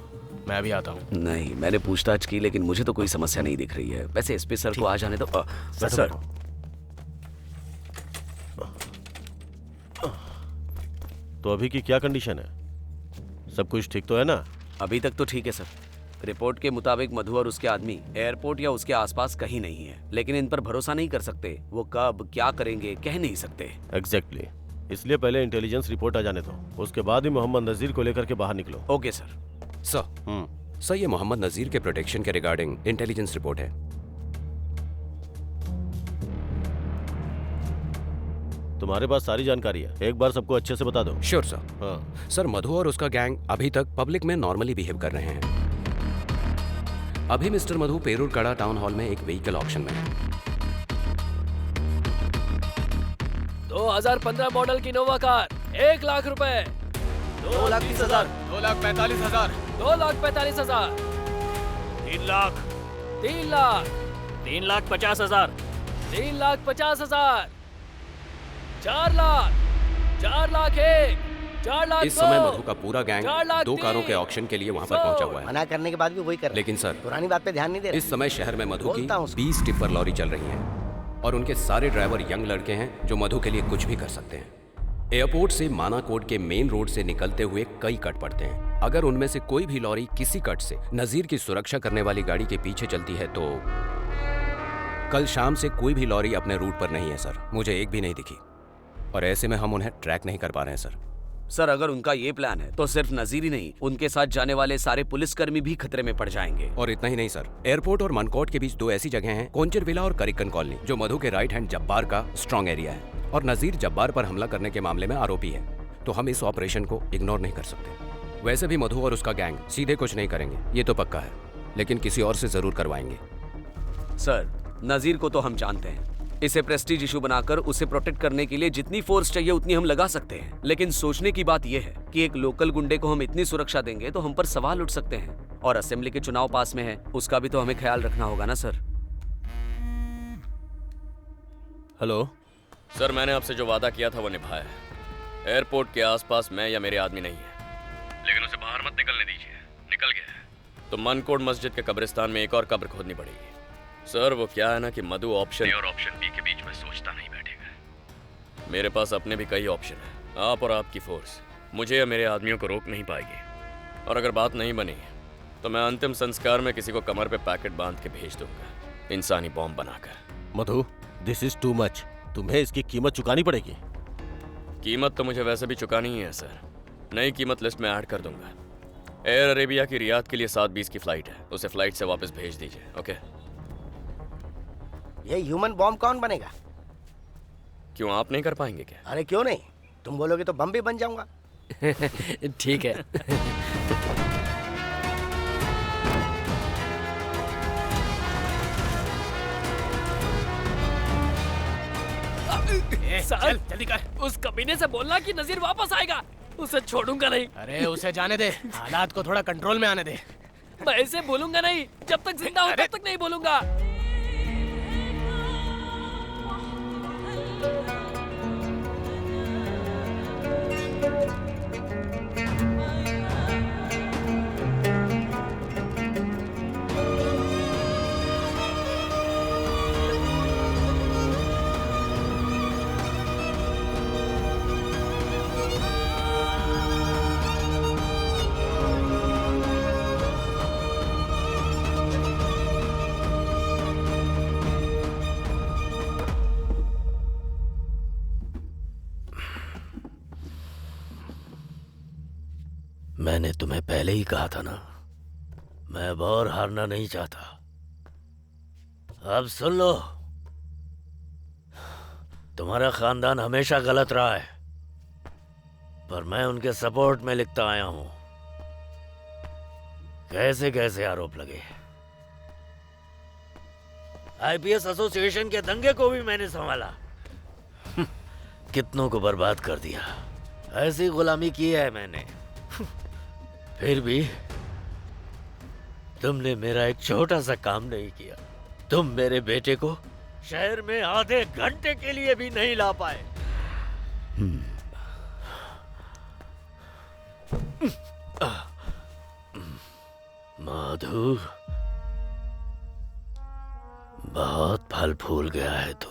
S19: मैं अभी आता हूँ।
S10: नहीं, मैंने पूछताछ की लेकिन मुझे तो कोई समस्या नहीं दिख रही है। वैसे एसपी सर को आ जाने दो। सर,
S7: तो अभी की क्या कंडीशन है? सब कुछ ठीक तो है ना?
S10: अभी तक तो ठीक है सर। रिपोर्ट के मुताबिक मधु और उसके आदमी एयरपोर्ट या उसके आसपास कहीं नहीं है, लेकिन इन पर भरोसा नहीं कर सकते। वो कब क्या करेंगे कह नहीं सकते।
S7: एग्जैक्टली। इसलिए पहले इंटेलिजेंस रिपोर्ट आ जाने दो, उसके बाद ही मोहम्मद नजीर को लेकर के बाहर निकलो।
S10: Okay sir.
S7: सर
S10: सर ये मोहम्मद नजीर के प्रोटेक्शन के रिगार्डिंग इंटेलिजेंस रिपोर्ट है।
S7: तुम्हारे पास सारी जानकारी है, एक बार सबको अच्छे से बता दो।
S10: Sure sir.
S7: हाँ।
S10: सर मधु और उसका गैंग अभी तक पब्लिक में नॉर्मली बिहेव कर रहे हैं। अभी मिस्टर मधु पेरूर कड़ा टाउन हॉल में एक व्हीकल ऑक्शन में है।
S18: 2015 मॉडल की नोवा कार 1 लाख रुपए।
S19: 2,20,000, 2,45,000,
S18: 2,45,000,
S1: 3 लाख,
S18: 3 लाख,
S1: 3,50,000,
S18: 3,50,000, 4 लाख, 4 लाख 1, 4 लाख
S10: इस समय
S18: 2,
S10: मधु का पूरा गैंग
S18: 4 लाख
S10: 2 कारों के
S18: 3,
S10: ऑक्शन के लिए वहां पर पहुंचा हुआ है।
S8: मना करने के बाद भी वही कर रहे हैं।
S10: लेकिन सर
S8: पुरानी बात पे ध्यान नहीं दे रहे।
S10: इस समय शहर में मधु की
S8: बोलता हूं उसको।
S10: 20 टिप्पर लॉरी चल रही हैं और उनके सारे ड्राइवर यंग लड़के हैं जो मधु के लिए कुछ भी कर सकते हैं। एयरपोर्ट से मानाकोट के मेन रोड से निकलते हुए कई कट पड़ते हैं। अगर उनमें से कोई भी लॉरी किसी कट से नजीर की सुरक्षा करने वाली गाड़ी के पीछे चलती है तो कल शाम से कोई भी लॉरी अपने रूट पर नहीं है सर। मुझे एक भी नहीं दिखी और ऐसे में हम उन्हें ट्रैक नहीं कर पा रहे हैं सर।
S20: सर अगर उनका ये प्लान है तो सिर्फ नजीर ही नहीं, उनके साथ जाने वाले सारे पुलिसकर्मी भी खतरे में पड़ जाएंगे।
S10: और इतना ही नहीं सर, एयरपोर्ट और मनकोट के बीच 2 ऐसी जगह हैं, कोंचर विला और करिकन कॉलोनी, जो मधु के राइट हैंड जब्बार का स्ट्रॉन्ग एरिया है और नजीर जब्बार पर हमला करने के मामले में आरोपी है। तो हम इस ऑपरेशन को इग्नोर नहीं कर सकते। वैसे भी मधु और उसका गैंग सीधे कुछ नहीं करेंगे, ये तो पक्का है, लेकिन किसी और से जरूर करवाएंगे।
S20: सर नजीर को तो हम जानते हैं, इसे प्रेस्टीज इशू बनाकर उसे प्रोटेक्ट करने के लिए जितनी फोर्स चाहिए उतनी हम लगा सकते हैं। लेकिन सोचने की बात यह है कि एक लोकल गुंडे को हम इतनी सुरक्षा देंगे तो हम पर सवाल उठ सकते हैं। और असेंबली के चुनाव पास में है, उसका भी तो हमें ख्याल रखना होगा ना सर।
S9: हेलो सर, मैंने आपसे जो वादा किया था वो निभाया है। एयरपोर्ट के आसपास मैं या मेरे आदमी नहीं है, लेकिन उसे बाहर मत निकलने दीजिए। निकल गया है तो मनकोट मस्जिद के कब्रिस्तान में एक और कब्र खोदनी पड़ेगी। सर वो क्या है ना कि मधु ऑप्शन ए और ऑप्शन बी के बीच में सोचता नहीं बैठेगा। मेरे पास अपने भी कई ऑप्शन है। आप और आपकी फोर्स मुझे या मेरे आदमियों को रोक नहीं पाएगी। और अगर बात नहीं बनी तो मैं अंतिम संस्कार में किसी को कमर पे पैकेट बांध के भेज दूंगा, इंसानी बॉम्ब बनाकर।
S7: मधु, दिस इज टू मच। तुम्हें इसकी कीमत चुकानी पड़ेगी।
S9: कीमत तो मुझे वैसे भी चुकानी ही है सर, नई कीमत लिस्ट में ऐड कर दूंगा। एयर अरेबिया की रियाद के लिए 7:20 की फ्लाइट है, उसे फ्लाइट से वापस भेज दीजिए। ओके।
S8: ये ह्यूमन बॉम्ब कौन बनेगा?
S9: क्यों, आप नहीं कर पाएंगे क्या?
S8: अरे क्यों नहीं, तुम बोलोगे तो बम भी बन जाऊंगा।
S18: ठीक है।
S19: चल जल्दी कर।
S18: उस कमीने से बोलना कि नजीर वापस आएगा, उसे छोड़ूंगा नहीं।
S19: अरे उसे जाने दे, हालात को थोड़ा कंट्रोल में आने दे।
S18: मैं इसे बोलूंगा नहीं, जब तक जिंदा हूं तब तक नहीं बोलूंगा।
S14: मैंने तुम्हें पहले ही कहा था ना, मैं अब और हारना नहीं चाहता। अब सुन लो, तुम्हारा खानदान हमेशा गलत रहा है, पर मैं उनके सपोर्ट में लिखता आया हूं। कैसे कैसे आरोप लगे। आईपीएस एसोसिएशन के दंगे को भी मैंने संभाला, कितनों को बर्बाद कर दिया। ऐसी गुलामी की है मैंने, फिर भी तुमने मेरा एक छोटा सा काम नहीं किया। तुम मेरे बेटे को शहर में आधे घंटे के लिए भी नहीं ला पाए। माधु, बहुत फल फूल गया है तू,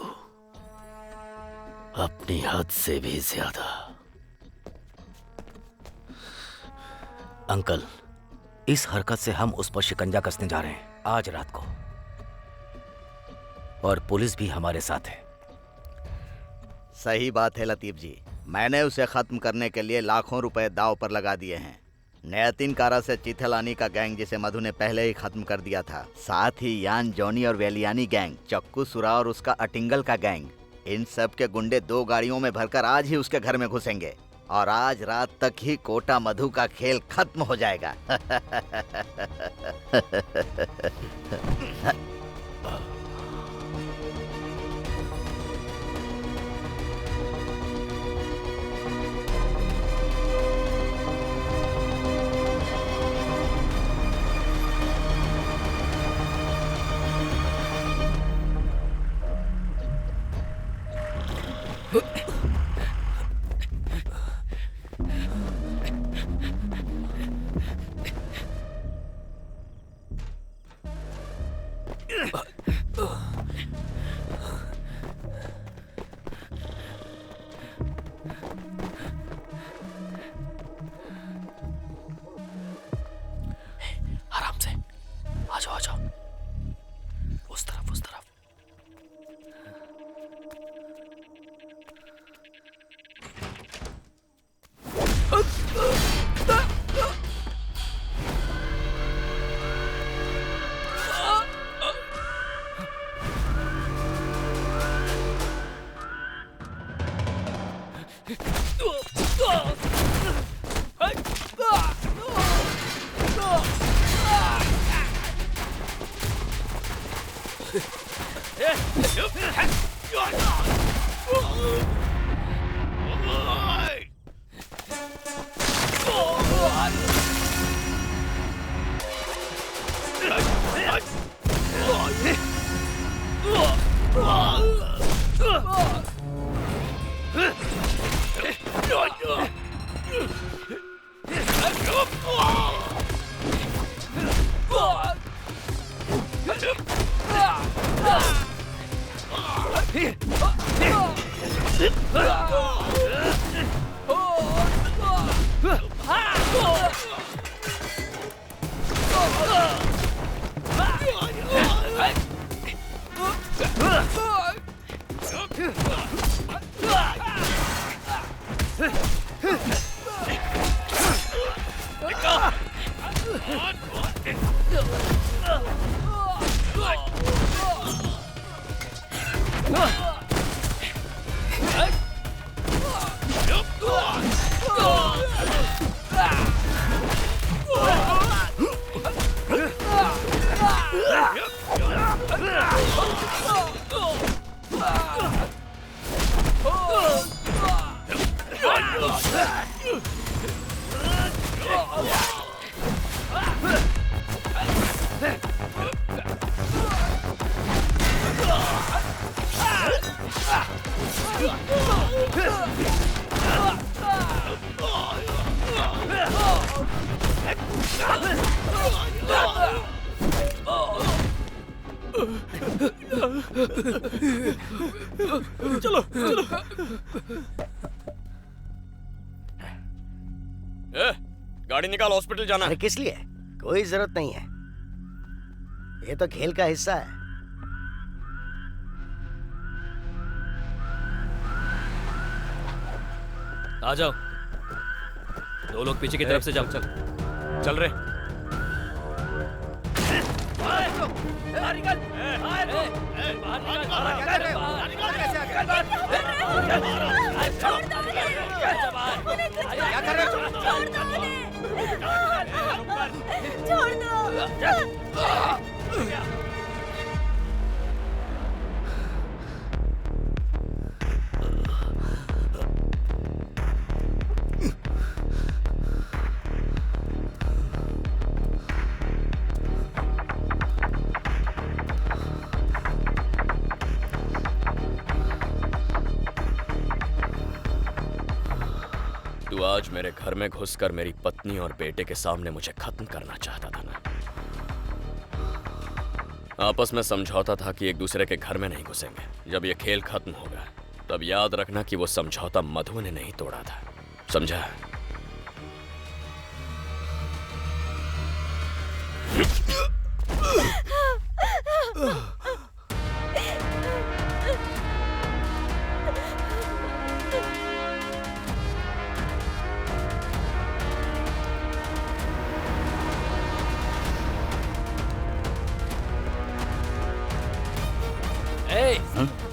S14: अपनी हद से भी ज्यादा।
S6: अंकल, इस हरकत से हम उस पर शिकंजा कसने जा रहे हैं आज रात को, और पुलिस भी हमारे साथ है।
S11: सही बात है लतीफ जी, मैंने उसे खत्म करने के लिए लाखों रुपए दांव पर लगा दिए हैं। नयातिन कारा से चिथलानी का गैंग जिसे मधु ने पहले ही खत्म कर दिया था, साथ ही यान, जॉनी और वेलियानी गैंग, चक्कू सुरा और उसका अटिंगल का गैंग, इन सब के गुंडे 2 गाड़ियों में भरकर आज ही उसके घर में घुसेंगे और आज रात तक ही कोटा मधु का खेल खत्म हो जाएगा।
S14: आराम से आ जाओ, आ जाओ। उस तरफ, उस तरफ।
S1: चलो चलो।
S9: गाड़ी निकाल, हॉस्पिटल जाना।
S8: अरे किस लिए? कोई जरूरत नहीं है, ये तो खेल का हिस्सा है।
S1: आ जाओ, 2 लोग पीछे की तरफ से जाओ। चल
S10: चल रे।
S17: छोड़ दो।
S9: तू आज मेरे घर में घुसकर मेरी पत्नी और बेटे के सामने मुझे खत्म करना चाहता था ना? आपस में समझौता था कि एक दूसरे के घर में नहीं घुसेंगे। जब ये खेल खत्म होगा तब याद रखना कि वो समझौता मधु ने नहीं तोड़ा था, समझा?
S18: ए,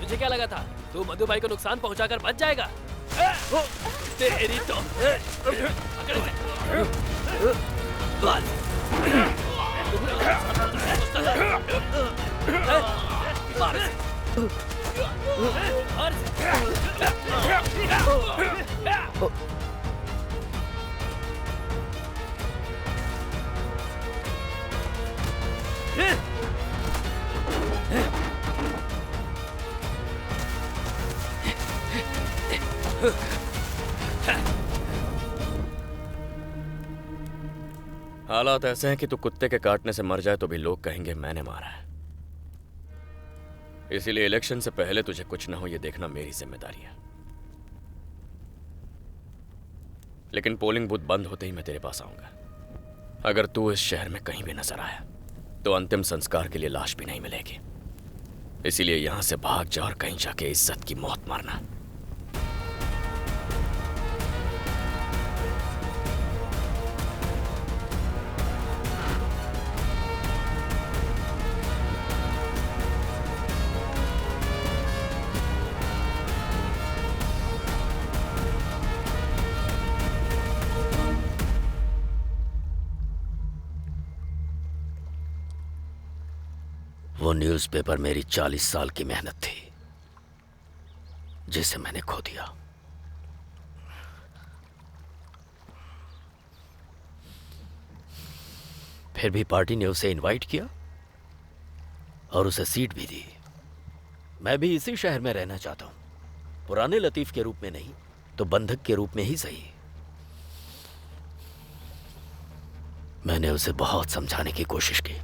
S18: तुझे क्या लगा था तू मधु भाई को नुकसान पहुंचाकर बच जाएगा? तेरी तो पकड़ इसे। मार इसे। मार इसे।
S9: हालात ऐसे हैं कि तू कुत्ते के काटने से मर जाए तो भी लोग कहेंगे मैंने मारा है। इसीलिए इलेक्शन से पहले तुझे कुछ ना हो ये देखना मेरी जिम्मेदारी है। लेकिन पोलिंग बूथ बंद होते ही मैं तेरे पास आऊंगा। अगर तू इस शहर में कहीं भी नजर आया तो अंतिम संस्कार के लिए लाश भी नहीं मिलेगी। इसीलिए यहां से भाग जा और कहीं जाके इज्जत की मौत मारना।
S14: वो न्यूज़पेपर मेरी 40 साल की मेहनत थी जिसे मैंने खो दिया। फिर भी पार्टी ने उसे इनवाइट किया और उसे सीट भी दी। मैं भी इसी शहर में रहना चाहता हूं, पुराने लतीफ के रूप में नहीं तो बंधक के रूप में ही सही। मैंने उसे बहुत समझाने की कोशिश की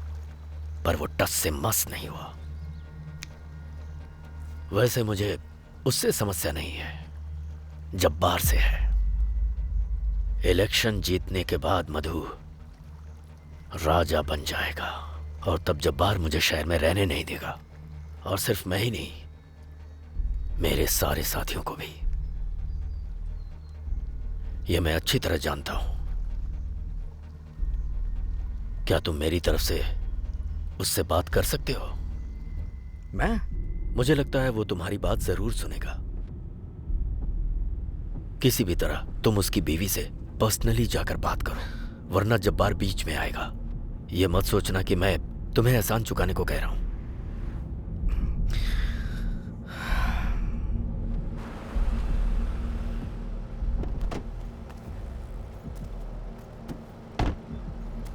S14: पर वो टस से मस नहीं हुआ। वैसे मुझे उससे समस्या नहीं है, जब्बार से है। इलेक्शन जीतने के बाद मधु राजा बन जाएगा और तब जब्बार मुझे शहर में रहने नहीं देगा। और सिर्फ मैं ही नहीं, मेरे सारे साथियों को भी। यह मैं अच्छी तरह जानता हूं। क्या तुम मेरी तरफ से उससे बात कर सकते हो?
S3: मैं?
S14: मुझे लगता है वो तुम्हारी बात जरूर सुनेगा। किसी भी तरह तुम उसकी बीवी से पर्सनली जाकर बात करो, वरना जब्बार बीच में आएगा। ये मत सोचना कि मैं तुम्हें एहसान चुकाने को कह रहा हूं।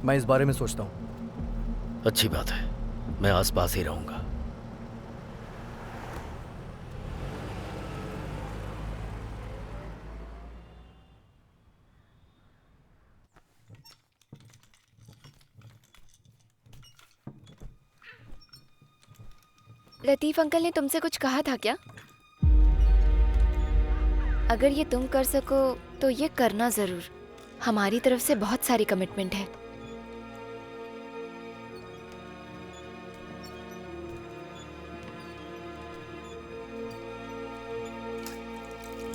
S3: मैं इस बारे में सोचता हूं।
S14: अच्छी बात है, मैं आसपास ही रहूंगा।
S4: लतीफ अंकल ने तुमसे कुछ कहा था क्या? अगर ये तुम कर सको तो ये करना जरूर। हमारी तरफ से बहुत सारी कमिटमेंट है।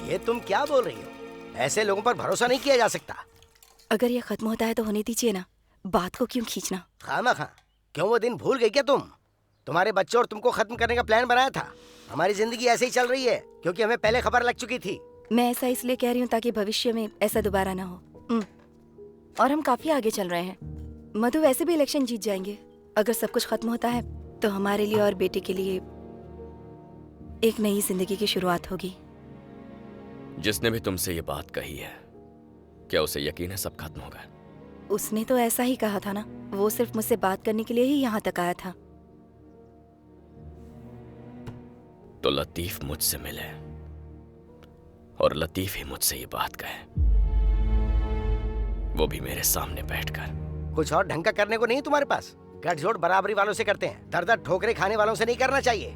S8: ये तुम क्या बोल रही हो? ऐसे लोगों पर भरोसा नहीं किया जा सकता।
S13: अगर ये खत्म होता है तो होने दीजिए ना, बात को क्यों खींचना?
S8: खामा क्यों? वो दिन भूल गई क्या तुम? तुम्हारे बच्चों और तुमको खत्म करने का प्लान बनाया था। हमारी जिंदगी ऐसे ही चल रही है क्योंकि हमें पहले खबर लग चुकी थी।
S13: मैं ऐसा इसलिए कह रही हूँ ताकि भविष्य में ऐसा दोबारा ना हो। और हम काफी आगे चल रहे हैं। मधु वैसे भी इलेक्शन जीत जाएंगे। अगर सब कुछ खत्म होता है तो हमारे लिए और बेटे के लिए एक नई जिंदगी की शुरुआत होगी।
S9: जिसने भी तुमसे ये बात कही है, क्या उसे यकीन है सब खत्म होगा?
S13: उसने तो ऐसा ही कहा था ना। वो सिर्फ मुझसे बात करने के लिए ही यहाँ तक आया था।
S9: तो लतीफ मुझसे मिले और लतीफ ही मुझसे ये बात कहे, वो भी मेरे सामने बैठकर।
S8: कुछ और ढंग का करने को नहीं तुम्हारे पास? गठजोड़ बराबरी वालों से करते हैं, दर ठोकरे खाने वालों से नहीं करना चाहिए।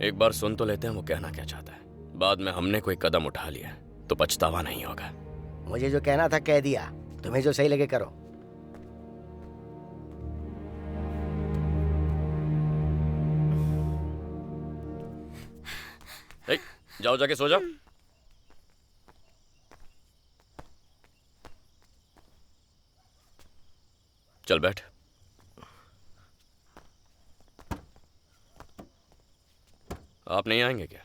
S9: एक बार सुन तो लेते हैं वो कहना क्या चाहता है। बाद में हमने कोई कदम उठा लिया तो पछतावा नहीं होगा।
S8: मुझे जो कहना था कह दिया, तुम्हें जो सही लगे करो।
S9: जाओ जाके सो जाओ। चल बैठ। आप नहीं आएंगे क्या?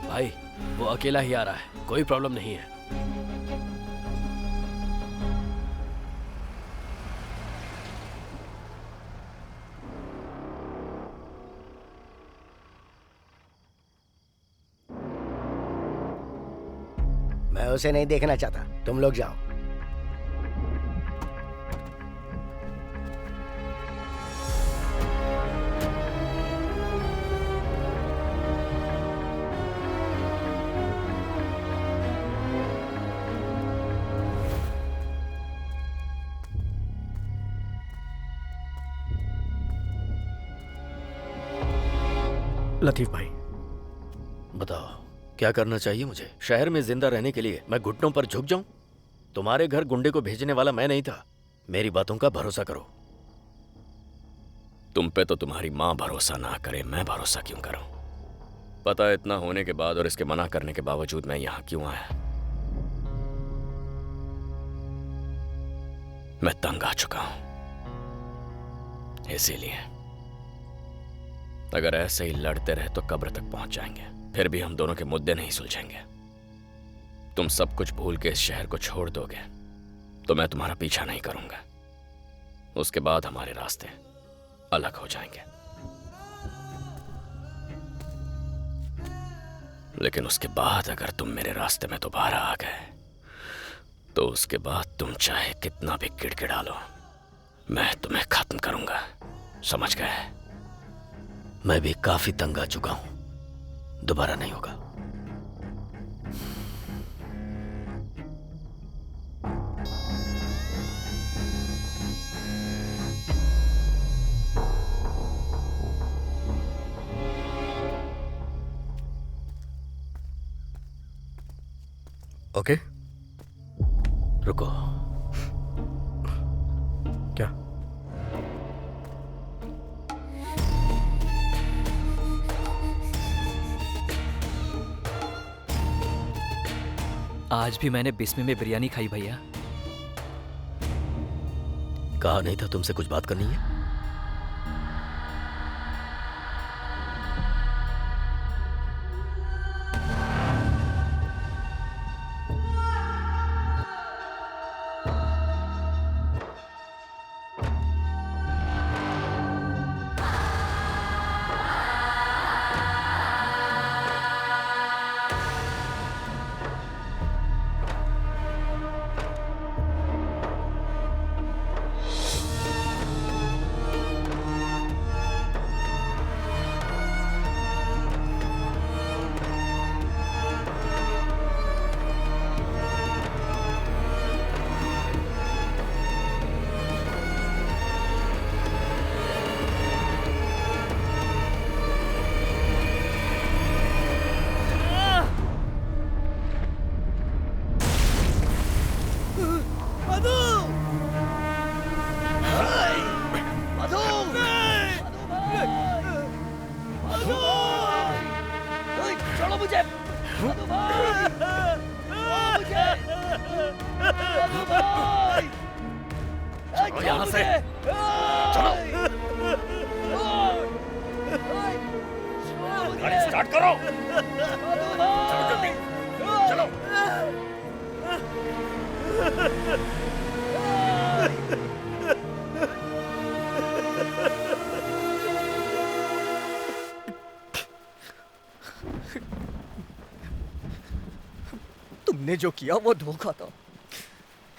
S18: भाई वो अकेला ही आ रहा है, कोई प्रॉब्लम नहीं है।
S8: मैं उसे नहीं देखना चाहता, तुम लोग जाओ।
S3: लतीफ भाई,
S14: बताओ क्या करना चाहिए मुझे? शहर में जिंदा रहने के लिए मैं घुटनों पर झुक जाऊं? तुम्हारे घर गुंडे को भेजने वाला मैं नहीं था। मेरी बातों का भरोसा करो।
S9: तुम पे तो तुम्हारी माँ भरोसा ना करे, मैं भरोसा क्यों करूं? पता है इतना होने के बाद और इसके मना करने के बावजूद मैं यहां क्यों आया? मैं तंग आ चुका हूं। इसीलिए अगर ऐसे ही लड़ते रहे तो कब्र तक पहुंच जाएंगे, फिर भी हम दोनों के मुद्दे नहीं सुलझेंगे। तुम सब कुछ भूल के इस शहर को छोड़ दोगे तो मैं तुम्हारा पीछा नहीं करूंगा। उसके बाद हमारे रास्ते अलग हो जाएंगे। लेकिन उसके बाद अगर तुम मेरे रास्ते में दोबारा आ गए तो उसके बाद तुम चाहे कितना भी गिड़गिड़ा लो, मैं तुम्हें खत्म करूंगा। समझ गए?
S14: मैं भी काफी तंग आ चुका हूं, दोबारा नहीं होगा।
S3: ओके,
S14: रुको।
S3: क्या?
S1: आज भी मैंने बिस्मी में बिरयानी खाई भैया।
S14: कहा नहीं था तुमसे कुछ बात करनी है?
S17: यहाँ से चलो, गाड़ी स्टार्ट करो, चलो जल्दी, चलो।
S3: तुमने जो किया वो धोखा था,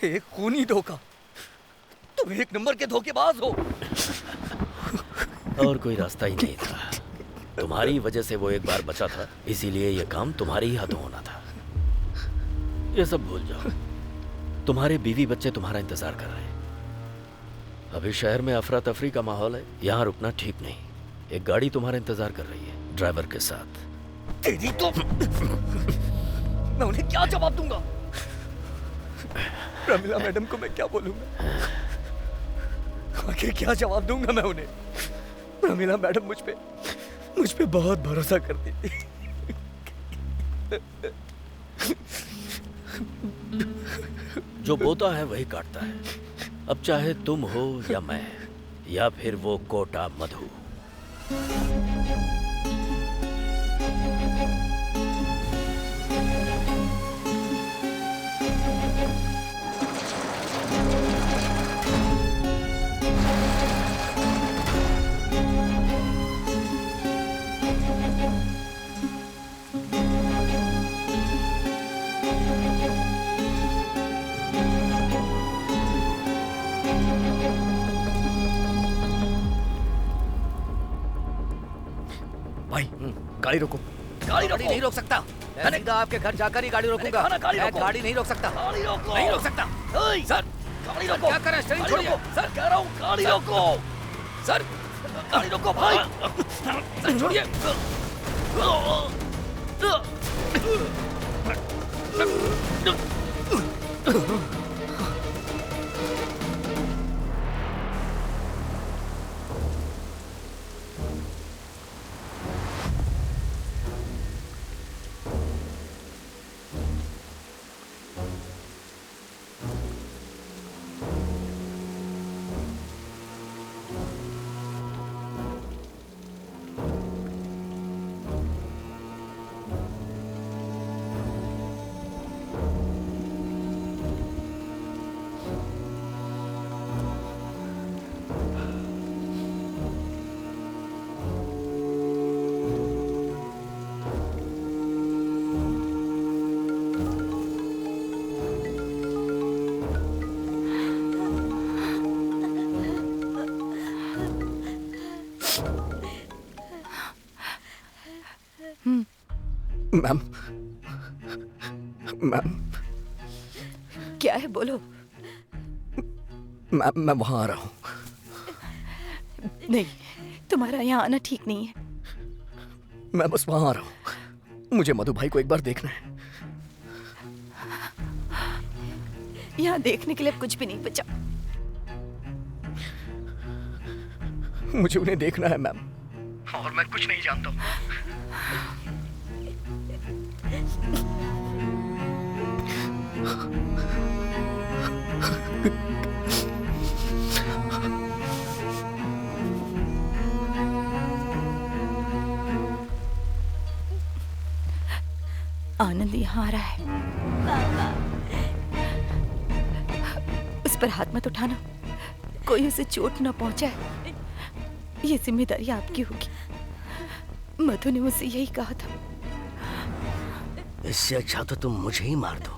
S3: एक खूनी धोखा। तुम एक नंबर के धोखेबाज हो।
S14: और कोई रास्ता ही नहीं था। तुम्हारी वजह से वो एक बार बचा था, इसीलिए ये काम तुम्हारी ही हाथों होना था। ये सब भूल जाओ। तुम्हारे बीवी बच्चे तुम्हारा इंतजार कर रहे हैं। अभी शहर में अफरा तफरी का माहौल है, यहाँ रुकना ठीक नहीं। एक गाड़ी तुम्हारा इंतजार कर रही है, ड्राइवर के साथ।
S3: तेरी तो मैं उन्हें क्या जवाब दूंगा? प्रमिला मैडम को मैं क्या बोलूंगा? आखिर क्या जवाब दूंगा मैं उन्हें? प्रमिला मैडम मुझ पे बहुत भरोसा करती थी।
S14: जो बोता है वही काटता है। अब चाहे तुम हो या मैं, या फिर वो कोटा मधु।
S3: भाई गाड़ी रोको।
S6: गाड़ी नहीं रोक सकता। मैं सीधा आपके घर जाकर ही गाड़ी रोकूंगा। मैं गाड़ी नहीं रोक सकता। नहीं रोक सकता। सर गाड़ी रोको। क्या करें? स्टीयरिंग छोड़िए। सर कह रहा हूँ गाड़ी रोको। सर गाड़ी रोको भाई। सर छोड़िए।
S3: मैम, मैम
S13: क्या है? बोलो।
S3: मैं वहां आ रहा हूँ।
S13: नहीं, तुम्हारा यहाँ आना ठीक नहीं है।
S3: मैं बस वहां आ रहा हूँ। मुझे मधु भाई को एक बार देखना है।
S13: यहाँ देखने के लिए अब कुछ भी नहीं बचा।
S3: मुझे उन्हें देखना है मैम, और मैं कुछ नहीं जानता हूँ।
S13: आनंद यहाँ आ रहा है। उस पर हाथ मत उठाना, कोई उसे चोट न पहुंचाए। ये जिम्मेदारी आपकी होगी। मधु ने मुझसे यही कहा था।
S8: इससे अच्छा तो तुम मुझे ही मार दो।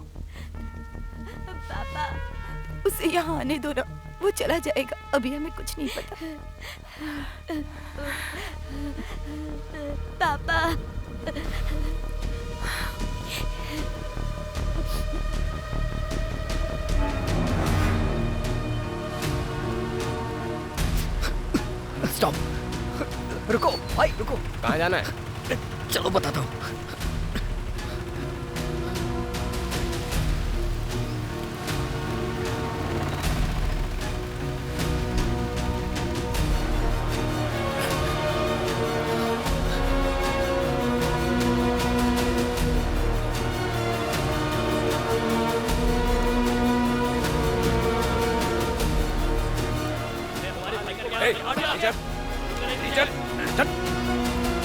S13: उसे यहाँ आने दो ना, वो चला जाएगा। अभी हमें कुछ नहीं पता।
S2: पापा,
S3: स्टॉप, रुको भाई, रुको।
S19: कहाँ जाना है?
S3: चलो बताता हूँ।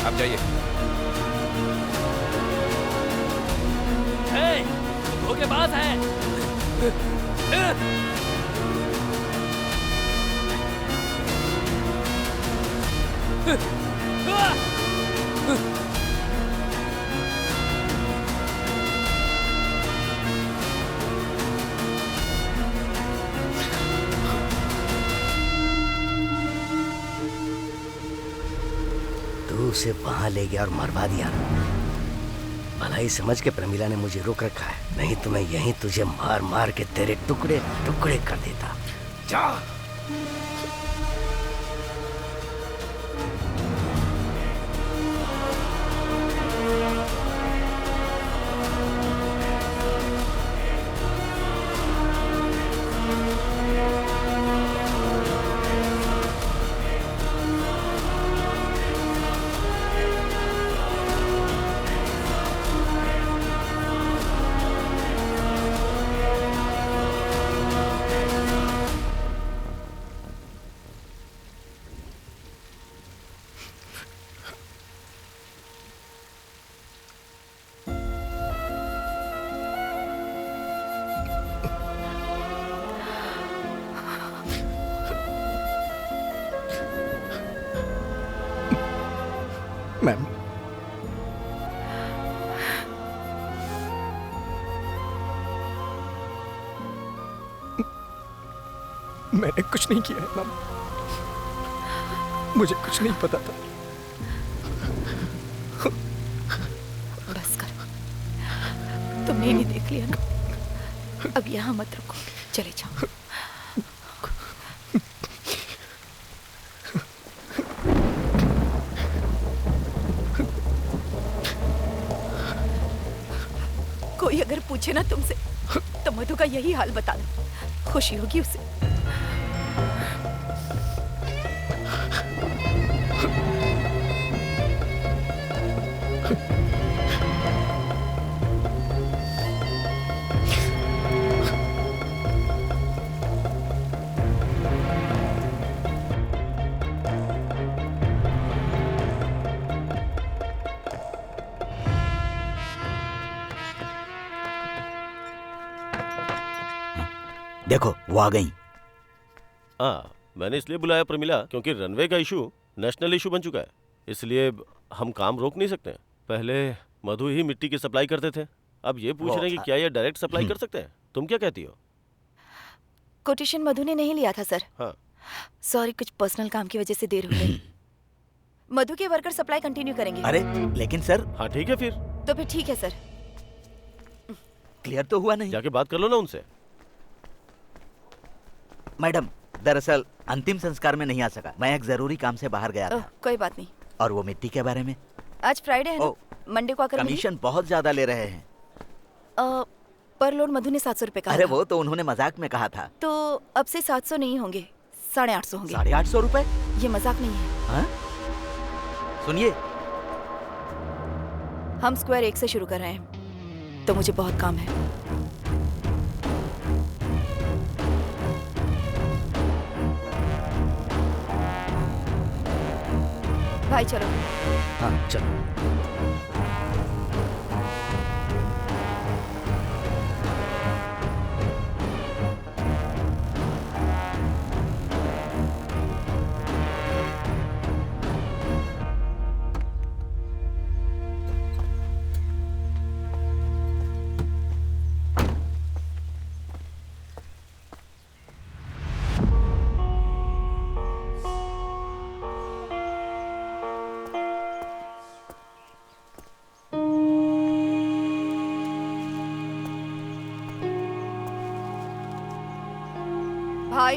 S10: अब जाइए।
S18: धोखेबाज है।
S8: उसे वहां ले गया और मरवा दिया। भलाई समझ के प्रमिला ने मुझे रोक रखा है, नहीं तो मैं यहीं तुझे मार मार के तेरे टुकड़े टुकड़े कर देता। जा।
S3: मैम, मैंने कुछ नहीं किया है मैम, मुझे कुछ नहीं पता था।
S13: बस कर, तुमने नहीं देख लिया ना, अब यहाँ मत रुको, चले जाओ। कोई अगर पूछे ना तुमसे तो मधु का यही हाल बता दो, खुशी होगी उसे।
S11: देखो वो आ गई।
S7: हाँ, मैंने इसलिए बुलाया प्रमिला क्योंकि रनवे का इशू नेशनल इशू बन चुका है, इसलिए हम काम रोक नहीं सकते। पहले मधु ही मिट्टी की सप्लाई करते थे, अब ये पूछ रहे हैं कि क्या ये डायरेक्ट सप्लाई कर सकते हैं। तुम क्या कहती हो?
S13: कोटेशन मधु ने नहीं लिया था सर।
S7: हाँ।
S13: सॉरी, कुछ पर्सनल काम की वजह से देर हो गई। मधु के वर्कर सप्लाई कंटिन्यू करेंगे।
S11: अरे लेकिन सर।
S7: हाँ ठीक है फिर।
S13: तो फिर ठीक है सर।
S11: क्लियर तो हुआ नहीं।
S7: जाके बात कर लो ना उनसे।
S11: मैडम, दरअसल अंतिम संस्कार में नहीं आ सका, मैं एक जरूरी काम से बाहर गया था।
S13: कोई बात नहीं।
S11: और वो मिट्टी के बारे में?
S13: आज फ्राइडे है ना, मंडे को आकर
S11: कमीशन बहुत ज्यादा ले रहे हैं।
S13: पर लोड मधु ने 700 रुपए कहा।
S11: अरे वो तो उन्होंने मजाक में कहा था।
S13: तो अब से 700 नहीं होंगे, 850 होंगे।
S11: 850 रुपए?
S13: ये मजाक नहीं है।
S11: हाँ? सुनिए,
S13: हम स्क्वायर 1 से शुरू कर रहे हैं, तो मुझे बहुत काम है। भाई चलो।
S11: हाँ चलो।
S13: भाई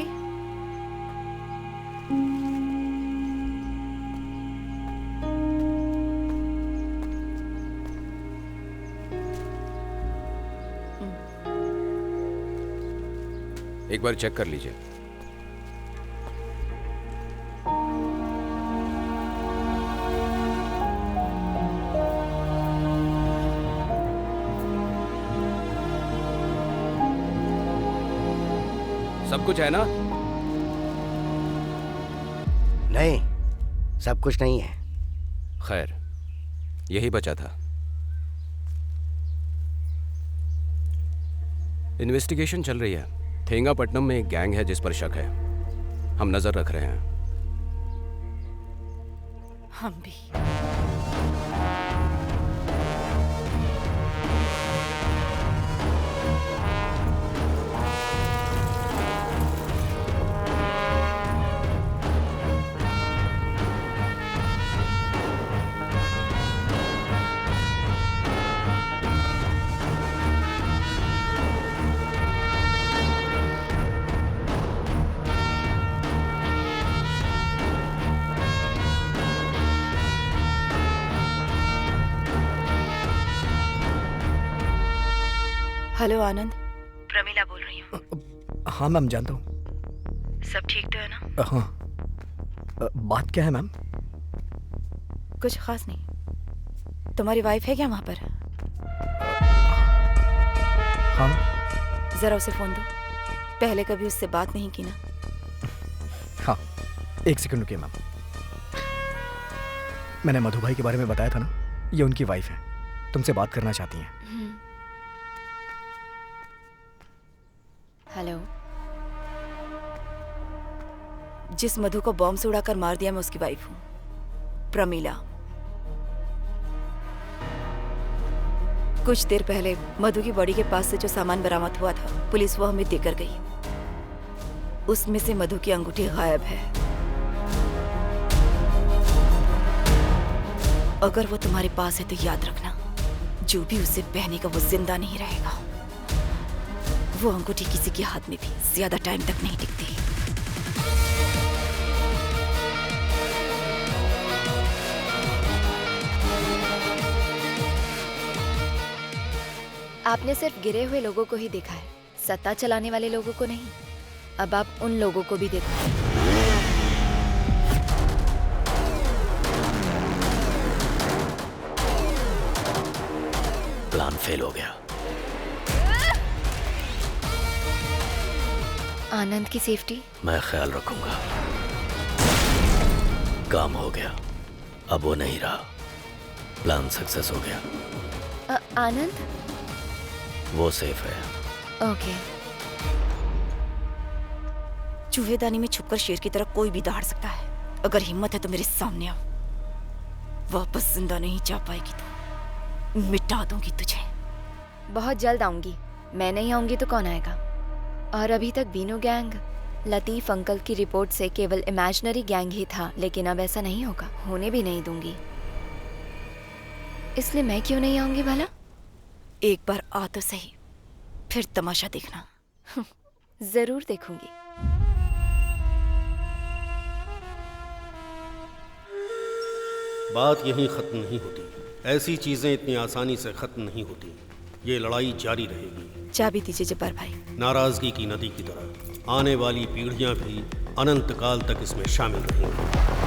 S10: एक बार चेक कर लीजिए। सब कुछ है ना?
S8: नहीं, सब कुछ नहीं है।
S10: खैर, यही बचा था। इन्वेस्टिगेशन चल रही है। थेंगापट्टनम में एक गैंग है जिस पर शक है, हम नजर रख रहे हैं।
S13: हम भी। हेलो आनंद, प्रमिला बोल रही हूँ।
S3: हाँ मैम, जानता हूँ।
S13: सब ठीक तो है ना?
S3: हाँ। बात क्या है मैम?
S13: कुछ खास नहीं। तुम्हारी वाइफ है क्या वहाँ पर?
S3: हाँ।
S13: जरा उसे फोन दो। पहले कभी उससे बात नहीं की ना?
S3: हाँ, 1 सेकंड रुकिए मैम। मैंने मधु भाई के बारे में बताया था ना, ये उनकी वाइफ है, तुमसे बात करना चाहती हैं।
S13: हेलो। जिस मधु को बॉम्ब से उड़ाकर मार दिया मैं उसकी वाइफ हूँ, प्रमिला। कुछ देर पहले मधु की बॉडी के पास से जो सामान बरामद हुआ था, पुलिस वो हमें देकर गई। उसमें से मधु की अंगूठी गायब है। अगर वो तुम्हारे पास है तो याद रखना, जो भी उसे पहनेगा वो जिंदा नहीं रहेगा। वो अंगूठी किसी के हाथ में भी ज्यादा टाइम तक नहीं टिकती।
S4: आपने सिर्फ गिरे हुए लोगों को ही देखा है, सत्ता चलाने वाले लोगों को नहीं। अब आप उन लोगों को भी देखो।
S14: प्लान फेल हो गया।
S4: आनंद की सेफ्टी
S14: मैं ख्याल रखूंगा। काम हो गया, अब वो नहीं रहा। प्लान सक्सेस हो गया।
S4: आनंद
S14: वो सेफ है।
S4: ओके।
S13: चूहेदानी में छुपकर शेर की तरह कोई भी दहाड़ सकता है। अगर हिम्मत है तो मेरे सामने आओ। वापस जिंदा नहीं जा पाएगी तो मिटा दूंगी तुझे।
S4: बहुत जल्द आऊंगी। मैं नहीं आऊंगी तो कौन आएगा? और अभी तक बीनू गैंग लतीफ अंकल की रिपोर्ट से केवल इमेजिनरी गैंग ही था, लेकिन अब ऐसा नहीं होगा, होने भी नहीं दूंगी। इसलिए मैं क्यों नहीं आऊंगी भला?
S13: एक बार आ तो सही, फिर तमाशा देखना।
S4: जरूर देखूंगी।
S5: बात यहीं खत्म नहीं होती। ऐसी चीजें इतनी आसानी से खत्म नहीं होती। ये लड़ाई जारी रहेगी।
S13: चाबी दीजिए जब्बार भाई।
S5: नाराजगी की नदी की तरह आने वाली पीढ़ियां भी अनंत काल तक इसमें शामिल रहेंगी।